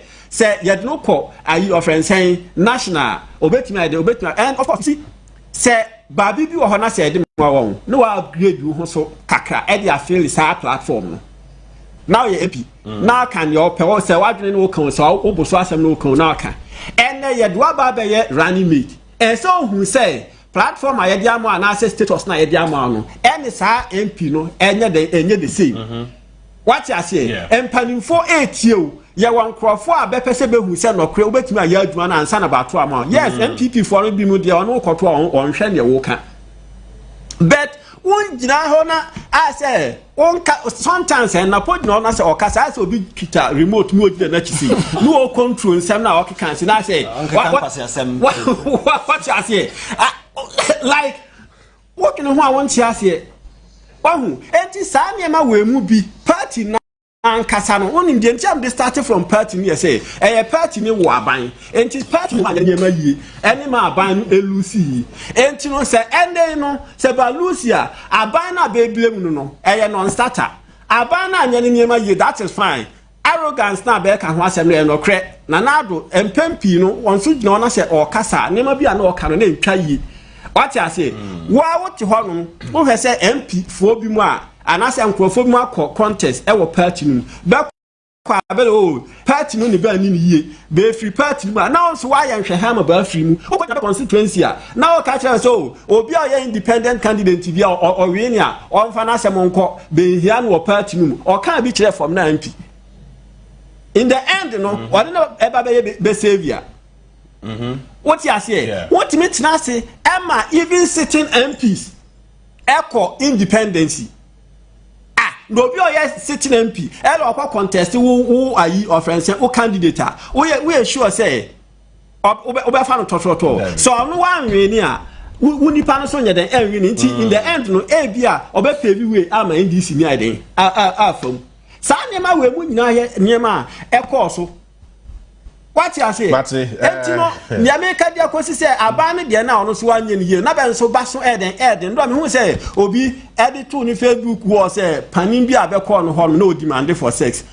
yet no call ayi offense saying national obetimi and of course see say baby bi wo ho na say de mo won no upgrade you ho so kakra e dey feel is our platform no now you happy now can your pe say wadwene no kan so oboso asem no kan now kan and ye do aba be ye running mate and so who say platform a ye dey amo na say status na ye dey amo no any sa MP no enye the same what you say empanimfo etio ye wan krofo a be pese be hu se no kre obetimi aya adwuma na ansa na ba to ama yes MPP for no bi mu de ono koto on hwe ne wo ka but won jina ho na I say on sometimes na put no na say okasa say obi kita remote mu odi na chisi no o control nsem na okeka nsi na say what you say like what can who I want to say wahu enti sa niema we mu bi party na ankasa no oni ndie ntia am started from party ni say party ni wo aban enti party ma niema yie eni ma aban elusi enti no say ende no say ba lucia aban na be blame no non starter aban na anya niema yie that is fine arrogance na be ka ho asem no kre na nado empempi no wonso gina na say o kasa niema bi na o ka no na ntwa yie what you say what you honum who has say MP for bi mu a anase nkrofo bi mu akọ contest e wo party nu be kwa abelo party nu ni ba ni yie be free party mu na so why nhwe ha ma ba free mu o kwa constituency a na o ka kire so obi a ye independent candidate bi a o we ni a o mfa na asem nko be hia no party nu o ka bi kire from na MP in the end no o de na eba be savior what you say what me tina say Emma even sitting MPs echo independency no be o sitting MP e lo kwa contest who ayi offense who candidate we sure say obe fa no tototo so no wan we ni a unipa no so nya den enwe ni nti in the end no e bia obe pave way ama NDC ni aden afam sa niema we mu nyina ye niema echo so what you say enti no ni America dia kosi say aban de na ono so anye ni ye na be so ba so eden ndo me hu say obi edit to ni Facebook wo say panin bi abekọ no ho no demand for sex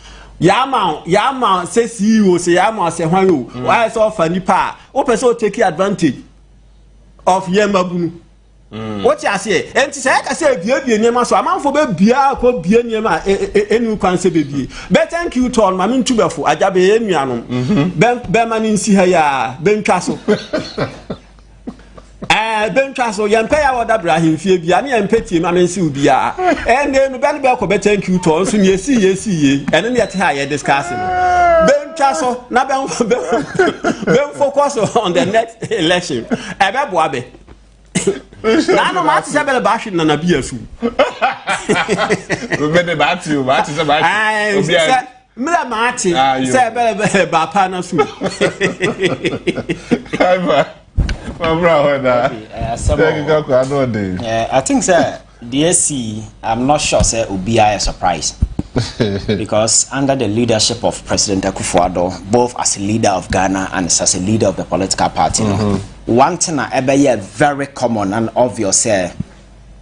yama say CEO say yama say hwan o why so fani pa o person take advantage of yemabunu what you say enti say ka say bia niema so amanfo be bia ko bia niema enu kwan say be thank you tour ma mintu befo ajabe enuanom be mani nsi ha ya be ntwa so be ntwa so yempe ya woda brahim fie bia ne yempe tie ma mensi ubia ene no be ko be thank you tour so ne yesi ene ne yete ha ye discussing be ntwa so na be focus on the next election ebe bo abe na no ma tse bele ba hwe na bia su we be ba ti se ba obi a mla ma ti se bele ba pa na su I think sir DSC I'm not sure say obi a surprise because under the leadership of President Akufo-Addo, both as a leader of Ghana and as a leader of the political party, one thing that very common and obvious,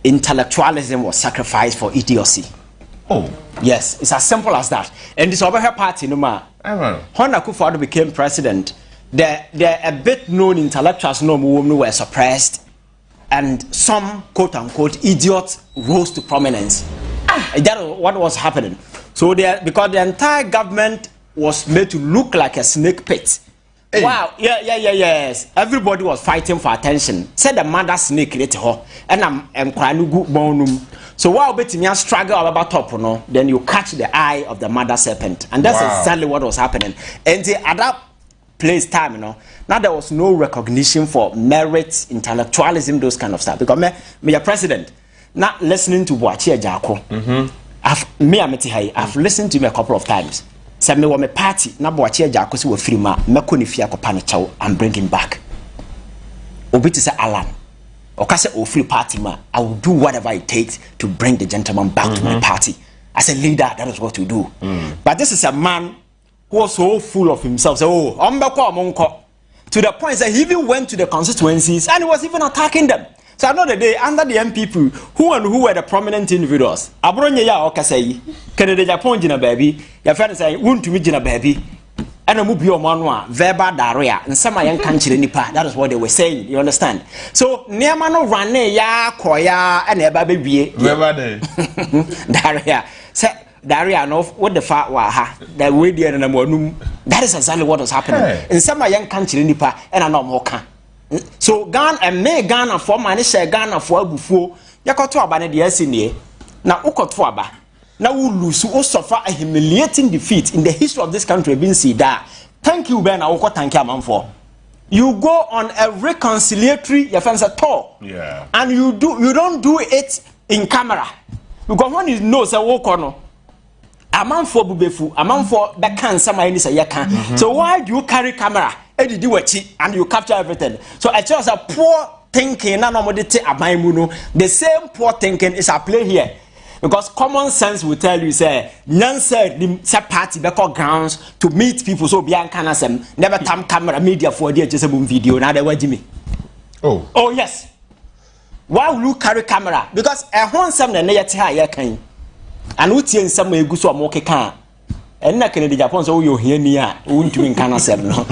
intellectualism was sacrificed for idiocy. Oh, yes, it's as simple as that. And this over her party, no ma. When Akufo-Addo became president, the a bit known intellectuals were suppressed, and some quote unquote idiots rose to prominence. That was what was happening. So because the entire government was made to look like a snake pit. Hey. Wow, yes. Everybody was fighting for attention. Said the mother snake let her, and I'm crying good bonum. So while betting you struggle about top, no, then you catch the eye of the mother serpent, and that's exactly what was happening. And at that place time, now there was no recognition for merit, intellectualism, those kind of stuff. Because me a president. Not listening to Boachie Jako. I've listened to him a couple of times. Say me wa me party na Boachie Jako si we free ma meko ni fia ko panichaw and bring him back. Obi to say Alan. Oka say o free party ma I will do whatever it takes to bring the gentleman back to my party. As a leader, that is what you do. But this is a man who was so full of himself. So, to the point that he even went to the constituencies and he was even attacking them. So another day, under the MPP, who were the prominent individuals? Abronye ya okasei, Kennedy Japan jina baby, your friend say, won't to me jina baby, and a move your manwa, verbal diarrhea, and some young country nipa. That is what they were saying. You understand? So Neamano rane ya koya and a baby diarrhea. Diarrhea no what the fat wa ha that way there and that is exactly what was happening. In some young country nipa and a normal can. So Ghana and me Ghana for man share Ghana for before yakoto abane de asini na ukoto aba na we lose we suffer a humiliating defeat in the history of this country being see that. Thank you Ben awoko thank you man for. You go on a reconciliatory your friends at all. Yeah. And you don't do it in camera. Because when you know say woko no a man for bubefu a man for that can somebody say you can. So why do you carry camera? And you capture everything. So I chose a poor thinking. The same poor thinking is at play here. Because common sense will tell you, say, Nancy party because grounds to meet people. So Bianca never time camera media for the just a boom video. Now they want me. Oh yes. Why will you carry camera? Because I want some the kind. And we see some way go so more can. And na Kennedy Japan so you hear near won't win Kana 7 no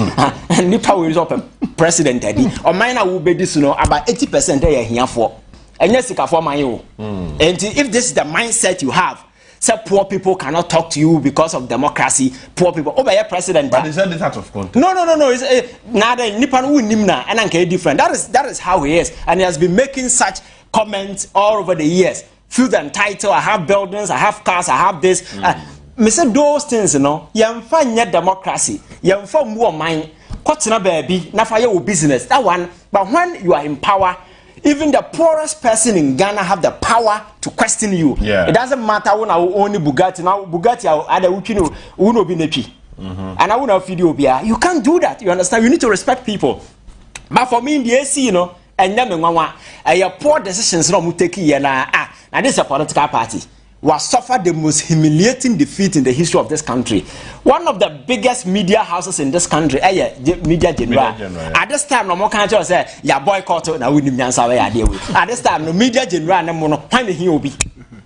and nipa will up president adi or mine will be this no about 80% they here for and yes for my you and if this is the mindset you have say poor people cannot talk to you because of democracy poor people over your president but is that out of context no it's nada nipa who nimna and anke different that is how he is and he has been making such comments all over the years feel the title I have buildings I have cars I have this me say those things, you know, yamfa nya democracy, yamfa more mind, kwatena baby, na fa your business. That one, but when you are in power, even the poorest person in Ghana have the power to question you. Yeah. It doesn't matter when I own Bugatti, now Bugatti ada uchino uno bi nepi. And I want to video bia. You can't do that. You understand? You need to respect people. But for me in the AC, you know, and your poor decisions no mu take here na now this is a political party. Was suffered the most humiliating defeat in the history of this country. One of the biggest media houses in this country, Media General. Yeah. At this time, no more country say, "Ya boycott na we At this time, no Media General no more. Find the here be.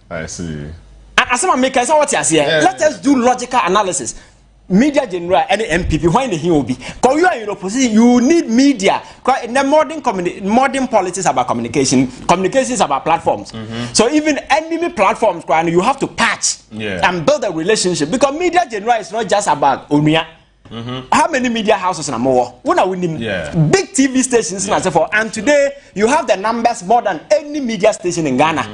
I see. As some makers, what you say? Let us do logical analysis. Media General and NPP, why the here be? Because you are in opposition, you need media. In the modern politics about communication, communication is about platforms. So even enemy platforms, you have to patch and build a relationship. Because Media General is not just about Onua. How many media houses in more? Big TV stations and so forth. And today you have the numbers more than any media station in Ghana.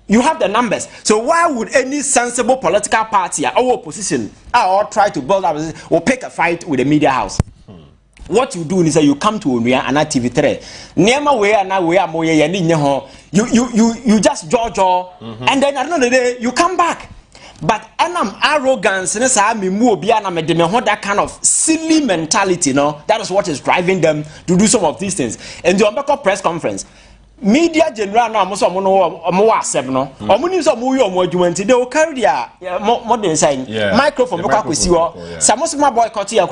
You have the numbers. So why would any sensible political party or opposition or try to build up or pick a fight with the media house? What you do is that you come to Onua and TV3. Nema way and now we are more you just jojo and then at the end of the day you come back. But arrogance and that kind of silly mentality, no, that is what is driving them to do some of these things. And the Ombeko press conference. Media General now most accept no they will carry their modern saying microphone some boycott here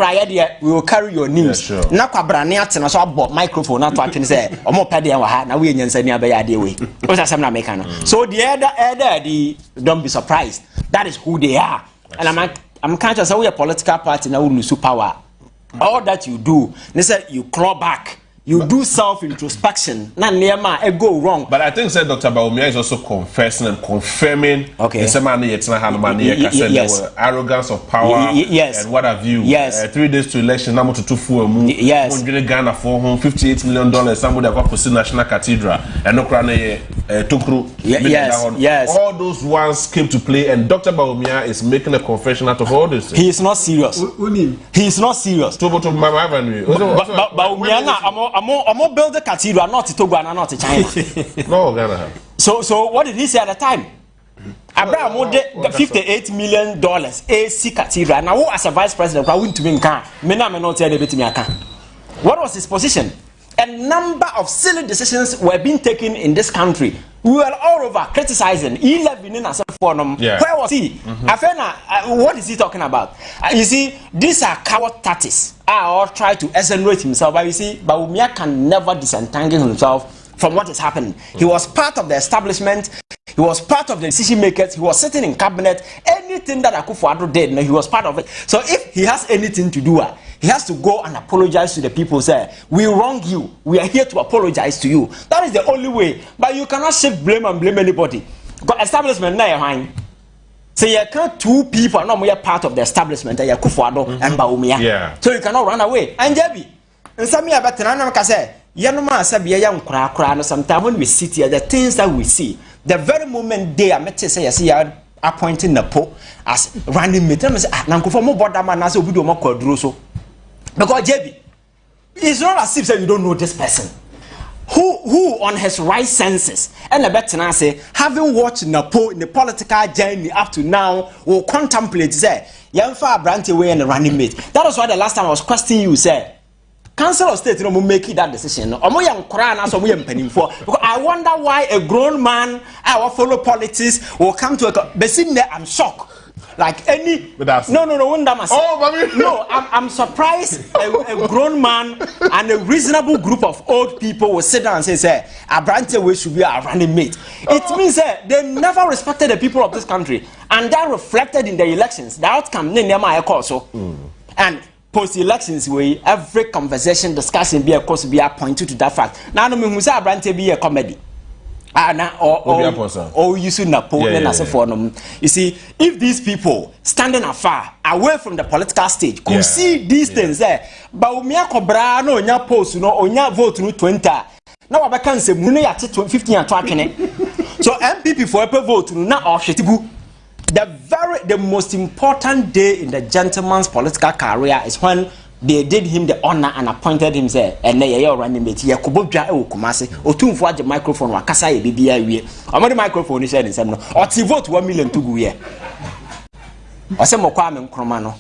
we will carry your news na kwabrane atena so abot microphone na to atwene say omo pede en wa ha na we nyansa ni abaya de we o say na make no so the other don't be surprised that is who they are and I'm conscious say we a political party now we lose power all that you do they say you claw back. You do self-introspection. Na neema go wrong. But I think that Dr. Bawumia is also confessing and confirming. Okay. Yes. Arrogance of power. Yes. And what have you. Yes. 3 days to election. Namu to full moon. Yes. Ghana for home $58 million. Somebody have got National Cathedral and no krane Tukru. Yes. All those ones came to play, and Dr. Bawumia is making a confession out of all this. He is not serious. He is not serious. Bawumia I'm build the cathedral, not to Togo and not to China. No, Ghana. So what did he say at the time? Abraham would $58 million AC cathedral. Now, as a vice president, I went to win car. What was his position? A number of silly decisions were being taken in this country. We were all over criticizing 11 in as Where was he? What is he talking about? You see, these are coward tactics. Or try to exonerate himself. But you see, Bawumia can never disentangle himself from what is happening. He was part of the establishment. He was part of the decision makers. He was sitting in cabinet. Anything that Akufo-Addo did, he was part of it. So if he has anything to do, he has to go and apologize to the people. Say, we wrong you. We are here to apologize to you. That is the only way. But you cannot shift blame and blame anybody. Because establishment now, so you can't two people no more part of the establishment. Akufo-Addo and Bawumia. Yeah. So you cannot run away. And Jebi, and some year better than say, Yanoma Sabia young cry. Sometimes when we sit here, the things that we see, the very moment they are met to say, I see you appointing Napo as running mate. I say, Nanko for more border man as a video more quadruso. Because Jebi, it's not as if you don't know this person. Who on his right senses and a better say, having watched Napo in the political journey up to now, will contemplate say, young far branch away and running mate. That was why the last time I was questioning you, say, Council of State, make that decision. Because I wonder why a grown man, our fellow politics, will come to a. But sitting there, I'm shocked. Like any. No, I'm surprised a grown man and a reasonable group of old people will sit down and say, Abrante way should be our running mate. It means they never respected the people of this country. And that reflected in the elections. The outcome, and post-elections way, every conversation, discussion be of course be pointed to that fact. Now no me say Abrante be a comedy. Or you should Napoleon as a forum. You see, if these people standing afar, away from the political stage, could see these things there, but Bawumia Cobra no nya post no nya vote no 20. Now I can say Mune at 15 and 20. So NPP for a vote na Oshetibu. The most important day in the gentleman's political career is when they did him the honor and appointed him say and they are running mate here Kubobja e Kumasi Otumfo the microphone wa kasa e bibia wie the microphone is sharing some no or to vote 1 million to go here or some Kwame Nkrumah no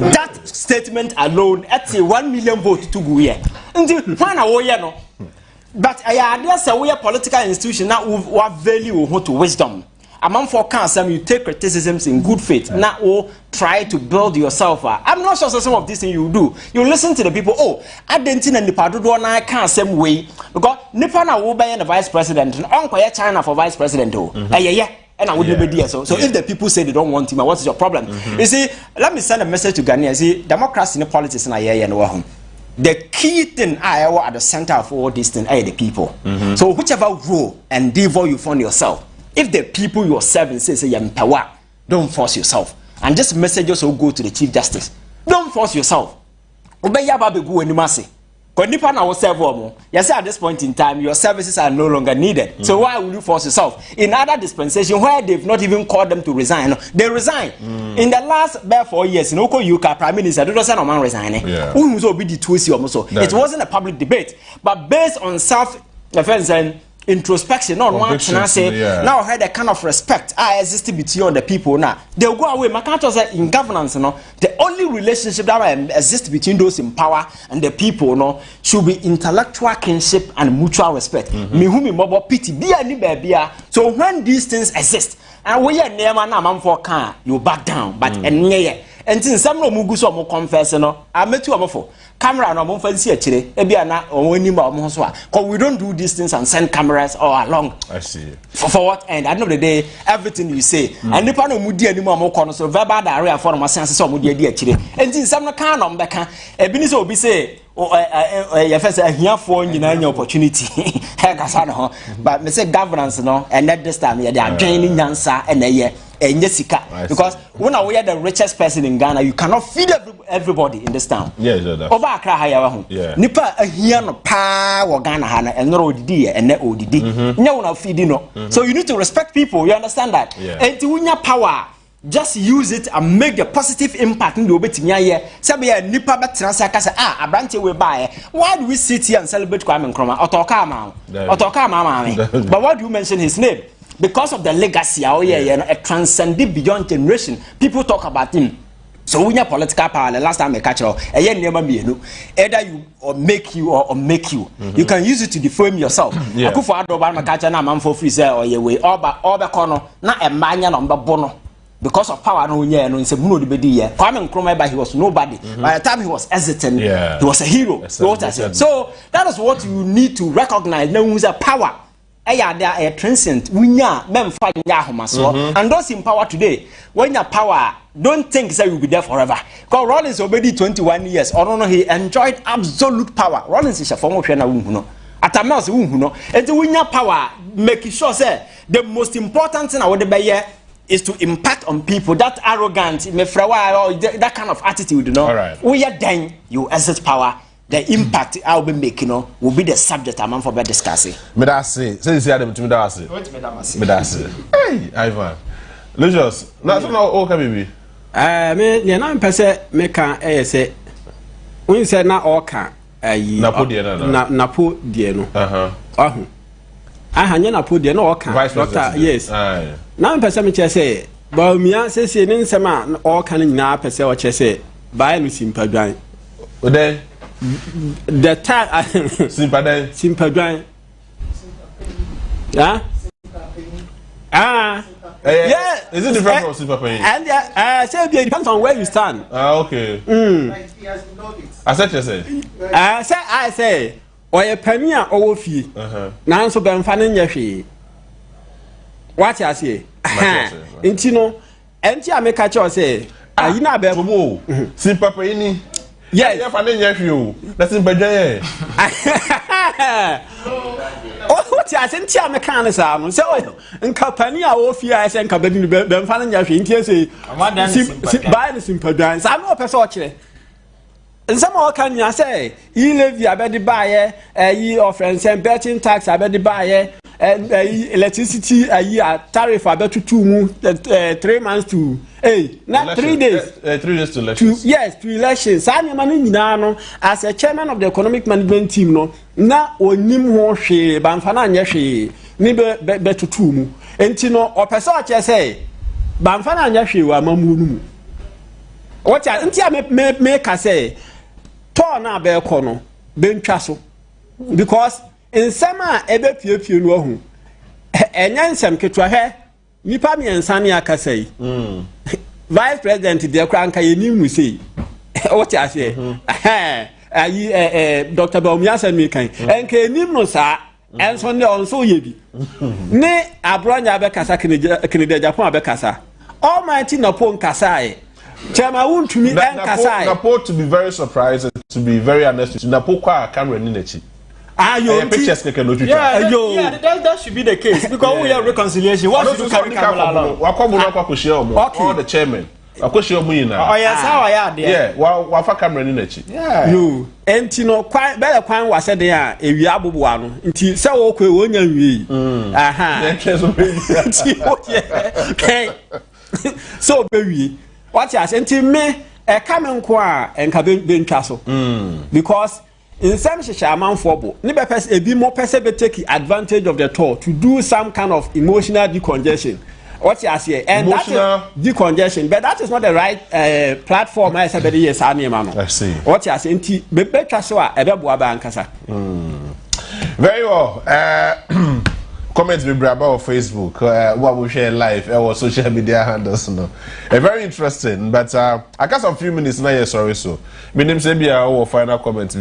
that statement alone at 1 million vote to go here until when a no but I idea say we political institution now what value to wisdom. Among for cancer, you take criticisms in good faith. Now, try to build yourself. I'm not sure some of these things you do. You listen to the people. Oh, I didn't know Nipa do I can't same way because Nipa na will buy the vice president. Uncle China for vice president. Oh, yeah. And I would never do so. So if the people say they don't want him, what's your problem? You see, let me send a message to Ghanaians. See, democracy in the politics in a the key thing at the center of all these things are the people. So whichever role and endeavor you find yourself. If the people you are serving say you're in power, don't force yourself. And this message also go to the Chief Justice. Don't force yourself. Obey your baby go and mercy. Yes, at this point in time, your services are no longer needed. So why will you force yourself? In other dispensation where they've not even called them to resign, they resign. In the last 4 years, in UK Prime Minister, there was no man resigning. It wasn't a public debate, but based on self-defense and introspection on one can I say now I had a kind of respect I exist between the people now they'll go away. My country say in governance the only relationship that exists between those in power and the people should be intellectual kinship and mutual respect. Me whom me mobile pity be any baby. So when these things exist and we are near man man for can you back down but and since some no mugu so mo confess I met you for camera no mo fancy akire e bia na only ma mo so cause we don't do these things and send cameras all along. I see. For what end? At the end of the day everything you say and nipa no mudi ani mo ko no so verbal diarrhea for no sense so mo di akire and since some no can no beka e bi ni so obi say your first here for nyina opportunity but me say governance and at this time they are joining nyansa and Jessica because when we are the richest person in Ghana you cannot feed everybody in this town. Over Accra higher nipa here no pa wo Ghana hana and no odidi and net odidi nya una feed so you need to respect people, you understand that? And to win power just use it and make the positive impact in the obetimi aye say nipa betra say aka say Abrante we buy why do we sit here and celebrate Kwame Nkrumah otoka ma but why do you mention his name? Because of the legacy a transcended beyond generation. People talk about him. So when you political power, the last time I catch you, either you or make you or make you. You can use it to defame yourself. I could for Adoba catch an amount for free or your way, all the corner, not a man number bono. Because of power, no, yeah, no, it's a mono de bedia. Kwame Nkrumah, he was nobody. By the time he was hesitant, he was a hero. So that is what you need to recognize. No, who's a power. They are transcendent. We are men fighting and those in power today. When you power, don't think that you'll be there forever. Because Rollins already 21 years. Or no, he enjoyed absolute power. Rollins is a former trainer. At a mouse, and when you power, making sure say the most important thing I would be here is to impact on people. That arrogance, that kind of attitude, you know. Right. We are then you exert power. The impact I'll be making, will be the subject I'm for discussing. Medasi, say you see them to Medasi. Medasi. Hey, Ivan. Lucius, not so okay, baby. Me, you're not person make a say. When you said not all can, Napo Diana. Napo Diano. I had Napo Diano all can. Yes. Now, person me say, but me say, in some man all can now per se what you say, buy me simple grind. Then. The time simple grind. Yeah. Yeah. Is it different from super pain? And it depends on where you stand. Okay. I said you say. I say, or a penny or fee. Now so ben fanning your fee. What I say? Intino, and I make a choice say, you know, Bemo, simple pain. Yeah, if I didn't you, that's in Bajaye. What I sent you, I'm a kind of sound. So, and Capania, or fear, I sent Cabin, Ben Fanning Yashi, and say, buy the simple dance. I'm not a sorcerer. And some more can you say, you live your better buyer, ye of friends and betting tax, I better buyer, and electricity a year tariff, I better 3 months to. Hey, not 3 days. 3 days to elections. Yes, to elections. I'm Manino as a chairman of the economic management team. No, now or Nim Hoshi, Banfana Yashi, Nibber better two. And Tino or Pesach say, Banfana Yashi were Mamu. What I make I say, Torna Bear Corno, Ben Castle. Because in summer, ever few know and Yansam Ketra, Nipami and Sania Casay. Vice President, the Cranka, you say, what I say, Dr. Bomias and Mikan, and Kenimosa, and Sunday also ye. Nay, Abranya Becasa, Canada, Japan Becasa. Almighty Napon Kasai. Chama to me and Kasai. Napo to be very surprised and to be very honest, Napo qua camera in the pictures that should be the case because we have reconciliation. What should you carry all the chairman. Oh yes, how I am there. Yeah, while for camera in the yeah, you and Tino quite better quite was said there a yabu one until so okay when you okay. So baby, what you until me a coming qua and cabin castle because. In some shaman for never a bit more person take advantage of the tour to do some kind of emotional decongestion. What you say, and that is decongestion, but that is not the right platform. I said, yes, I see. What you say, very well. Comments me about Facebook, what we share live, our social media handles. No, very interesting. But I got some few minutes now. Sorry, so my name is our final comment.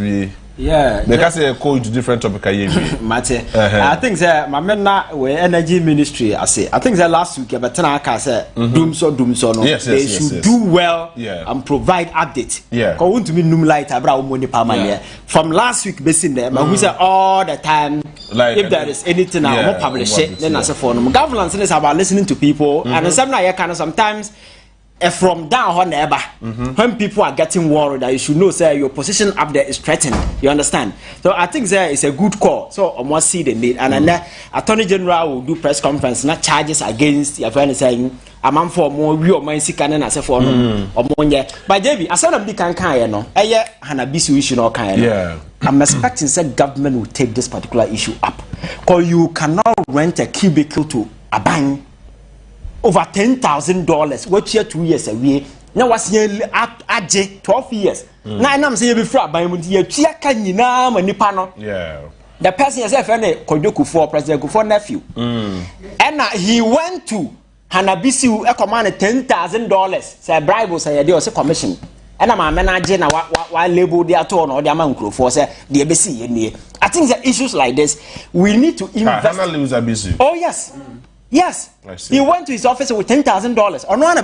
Yeah, because I call to different topic. Mate, I think that my men now with energy ministry. I think that last week, but tonight I said doom so no. Yes, they should do well and provide update. Yeah, because want to be light about money per man. From last week, basing there, but we say all the time. Like, if there is anything I will publish it, then I say for them. Governance is about listening to people, and sometimes. From down on the when people are getting worried that you should know say your position up there is threatened, you understand? So I think there is a good call. So I must see the need, and then Attorney General will do press conference, not charges against your friend saying a man for more real mind sick and I say for no or more yet. But JB, I said a big kind no, Hanabisu issue no kind. Yeah, I'm expecting that government will take this particular issue up, because you cannot rent a cubicle to a bank. Over $10,000, what year 2 years away, na wasie age 12 years na enam say be free aban mu ye tua ka nyina ma nipa no the person yourself any Kodokufo President Kufo nephew and he went to Hanabisi e command $10,000 say bribe say dey say commission and am manage na wa label dey at all no dey am nkrofo say dey be see ye. I think the issues like this we need to invest. Oh yes. Yes, he went to his office with $10,000 or no one.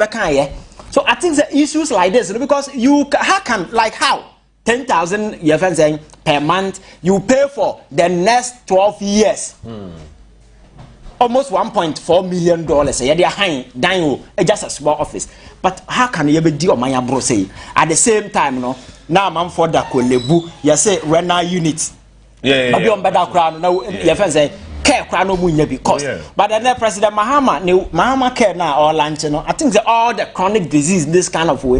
So I think the issues like this because how 10,000 your friend saying per month you pay for the next 12 years. Almost $1.4 million. Yeah, they are high, dying just a small office. But how can you be deal my bro say at the same time, no? Now I'm for the kolebu. You say when our unit. Yeah. Be on better crown. Now your friend say care crown no munya because. But then President Mahama care now all lunch. No, I think that all the chronic disease, this kind of way,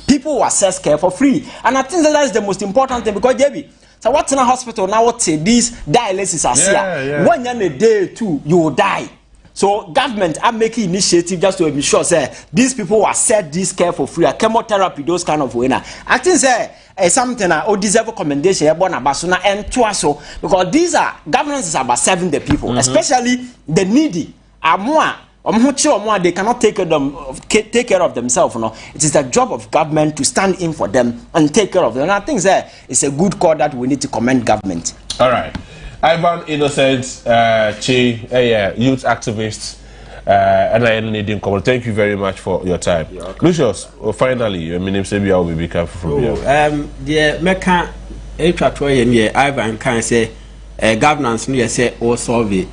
people will access care for free, and I think that is the most important thing because JB. So what's in a hospital now? What say these dialysis are here? 1 year a day too, you will die. So government are making initiative just to ensure say these people will set this care for free, chemotherapy, those kind of way. I think say something that deserve a commendation and so because these are governance is about serving the people, especially the needy. They cannot take care of themselves. No, it is the job of government to stand in for them and take care of them. And I think that it's a good call that we need to commend government. All right, Ivan Innocent, youth activist, and I need him come. Thank you very much for your time. Lucius, finally, my name Sebi. I will be careful from here. The Mecca Ivan can say governance. You say or solve it.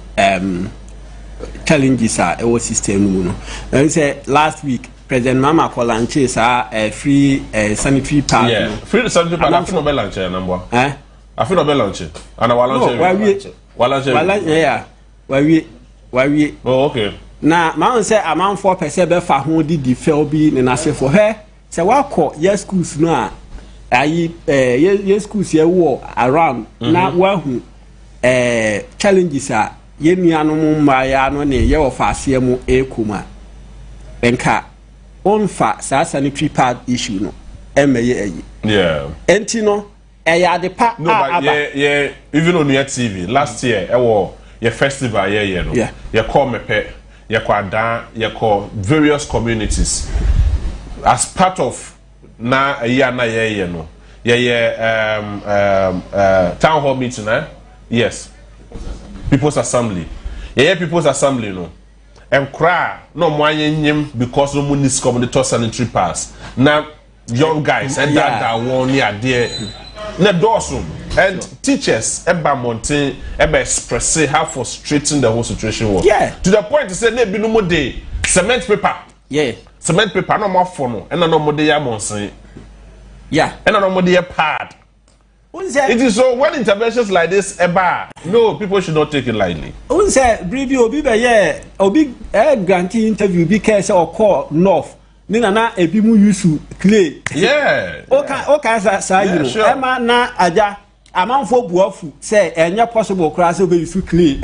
Challenges are our system. And say last week, President Mama Kolanche a free sanitary pad. Yeah, free sanitary pad. I feel no lunch number. I feel no lunch. And I want yeah. Why we? Oh, okay. Now, man say amount 4% be for who did the fail be in say for her. Say what call yes schools no yes schools here war around. Now who challenges are yenuanom maya no ne ye ofase mu ekuma enka onfa sa sanitary pad issue no emeye eyi enti no eya de pa yeah even on your TV last year your festival no you call mepe you kwada you call various communities as part of na eya na no town hall meeting yes People's Assembly. Yeah, People's Assembly, no. And cry no more because no money is coming to sanitary pass. Now, young guys, and that one near there. Na dorsum and teachers, Eba Monte, Eba express how frustrating the whole situation was. Yeah. To the point to say, there be no more day. Cement paper. Yeah. Cement paper, no more phone, and no more day, Monse. Yeah. And no more day pad. It is so when interventions like this no, people should not take it lightly. Obi grantee interview because or call north. Nina na ebimu yusu clay. Yeah. Okay, sure. Emma na aja amount for buofu say enya possible class over yusu clay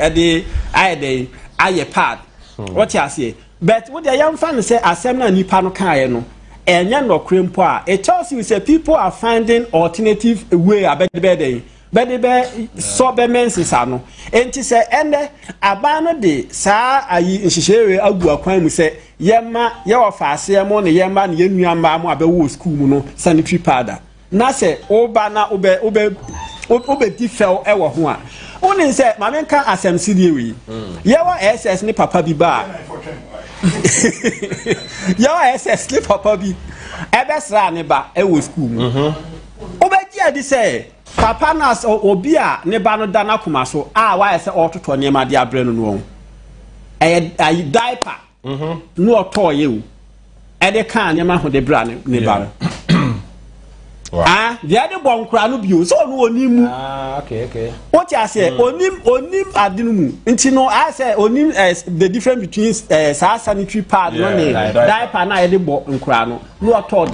aye pad. What you say? But what the young fan say assemna nipa no kan no. It tells you say people are finding alternative way about the bedding. But the so be menses ano. Enti say ende abano de sa ayi nhihire agu akwan mu say yema ye ofase mo ne yema ne yenuamba mo abewo school mu no sanitary pad. Na say oba na obe diffel e wo ho a. Oni say mamenka asem sidie wi. Yewa SS ne papa bi ba. Your SS slip papa bi ebesra ne ba e wo school mu obeji adi say papa nas obi a ne ba no dana kuma so wa say ototo ne ma de abre no no e diaper no otoye wo e de kan ne ma ho de bra ne ba no the other bon kra no bio so no onimu okay what you say onim adinu nti no I say onim the difference between sanitary pad no ne diaper na e de bo nkra no oto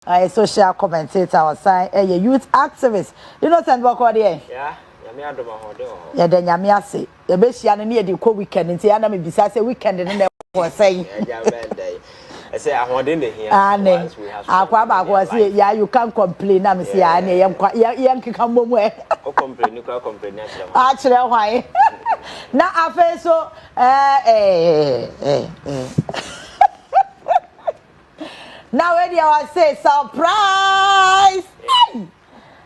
a social commentator or sign a youth activist. You know send work or there? Yeah, Yami Adoma Hodo. Yeah, then Yamiase. The best yana near the weekend and say Anna besides a weekend and then was saying. I say I want in here. Aquaba was here. Yeah, you can't complain. I'm saying I am quite young to come home where. Complain, complain. Actually, why? Now I feel so now when you say surprise,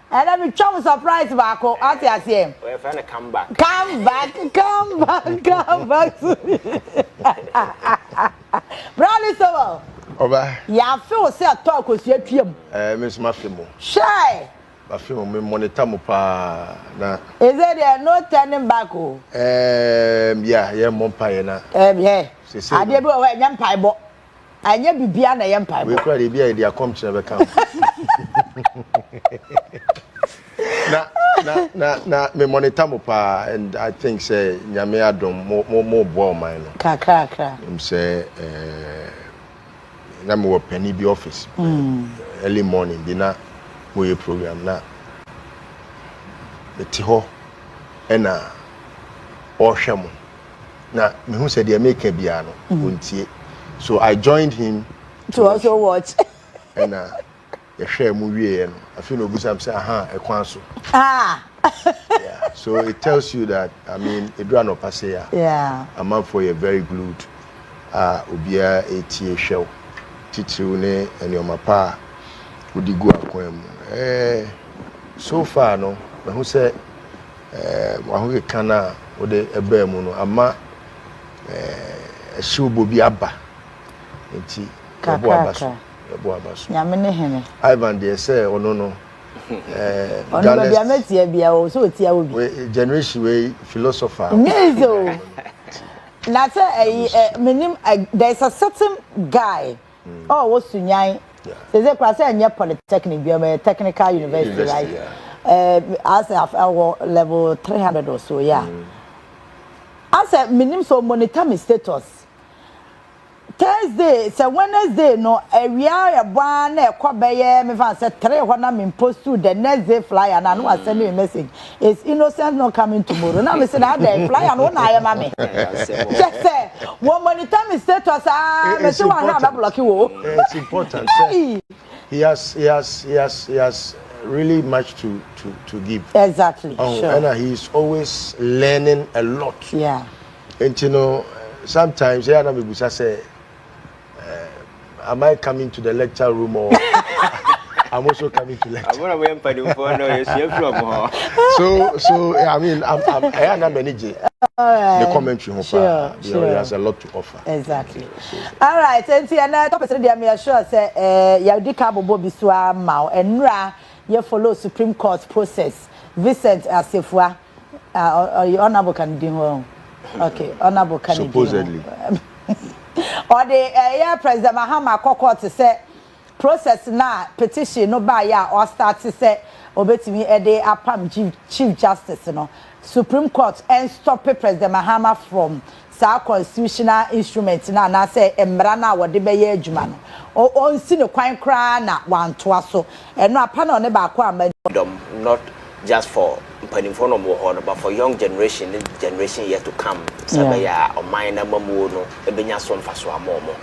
and I'm a surprise back. What I say? We're trying to come back. Come back to me. Brother Listowel. Oba. Yeah, feel say talk with your team. Miss Mafimo. Shy. Mafimo me monitor mo pa na. Is there no turning back? Yeah, mompa na. Yeah. I dey be we nyam paibo. Anya bibia na yam paibo. We cry dey bia dey come chine be come. Na me monitor mo pa, and I think say nyame adom mo bo man no. Kakra. Say na me wo penny bi office. Early morning bi na we program na. Eti ho ena ohwemo. Na me hu say dey make bia no ontie. So I joined him to also watch. And share movie and I feel no good say aha ekwan so. Yeah. So it tells you that I mean Edra pass here. Yeah. A man for a very glued obia etie show. Titiru ne and your mapa udi go akwam. So far no who say wa hu kana ode ebe mu no ama show bobi aba. Enti ebo abaso. Nyamene hene. Ivan dey say no. Onua bia metia bia o so tia obi. Generation way philosopher. Nezo. Na say menim there's a certain guy. Oh, wo sunyan. Say say kwa say anya polytechnic bia technical university right. As our level 300 or so, yeah. As a menim so monitor my status. Thursday, so Wednesday, no, we are one, a quabay, me fan said 3 when I'm in post to the next day fly, and I know I send you a message. It's innocent not coming tomorrow. Now, I said, I fly and one I am, mammy. Just say, one monitor my status, it's important. He has really much to give. Exactly. Sure. And he's always learning a lot. Yeah. And you know, sometimes yeah, I say, am I coming to the lecture room or I'm also coming to lecture? So I mean, I am managing the commentary. Sure. He has a lot to offer. Exactly. All right. And see, another topic today, I'm sure say, you did come aboard Biswa Mao and Ra, you follow Supreme Court process. Vincent Asifwa, or honorable candidate. Okay, honorable candidate. Supposedly. Or the President Mahama Court to say process na petition no buy ya or start to say obetimi ede apam Chief Justice no Supreme Court and stop President Mahama from sa constitutional instrument na say emra na wode be ye adwuma no o nsi ne kwan kra na wantoa so eno apa na ne ba kwa not just for Panimfono Mohono, but for young generation yet to come. Sabaya or minor mamuno, ebenya son faswa momo.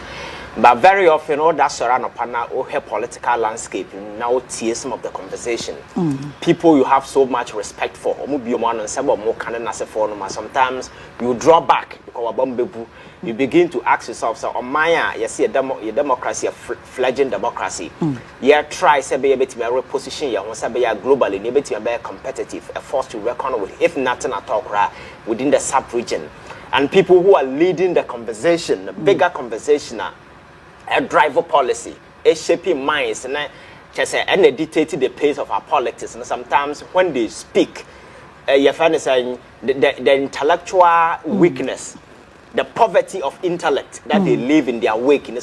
But very often all that surround upon our political landscape now tears some of the conversation. People you have so much respect for, and sometimes you draw back because you begin to ask yourself, so Maya, you see your democracy, a fledgling democracy. You try to be able to reposition you want to be globally, able to be competitive, a force to reckon with, if nothing at all, within the sub-region. And people who are leading the conversation, the bigger conversation, a driver policy, a shaping minds, and they dictate the pace of our politics. And sometimes when they speak, you find saying the intellectual weakness, the poverty of intellect that they live in their wake in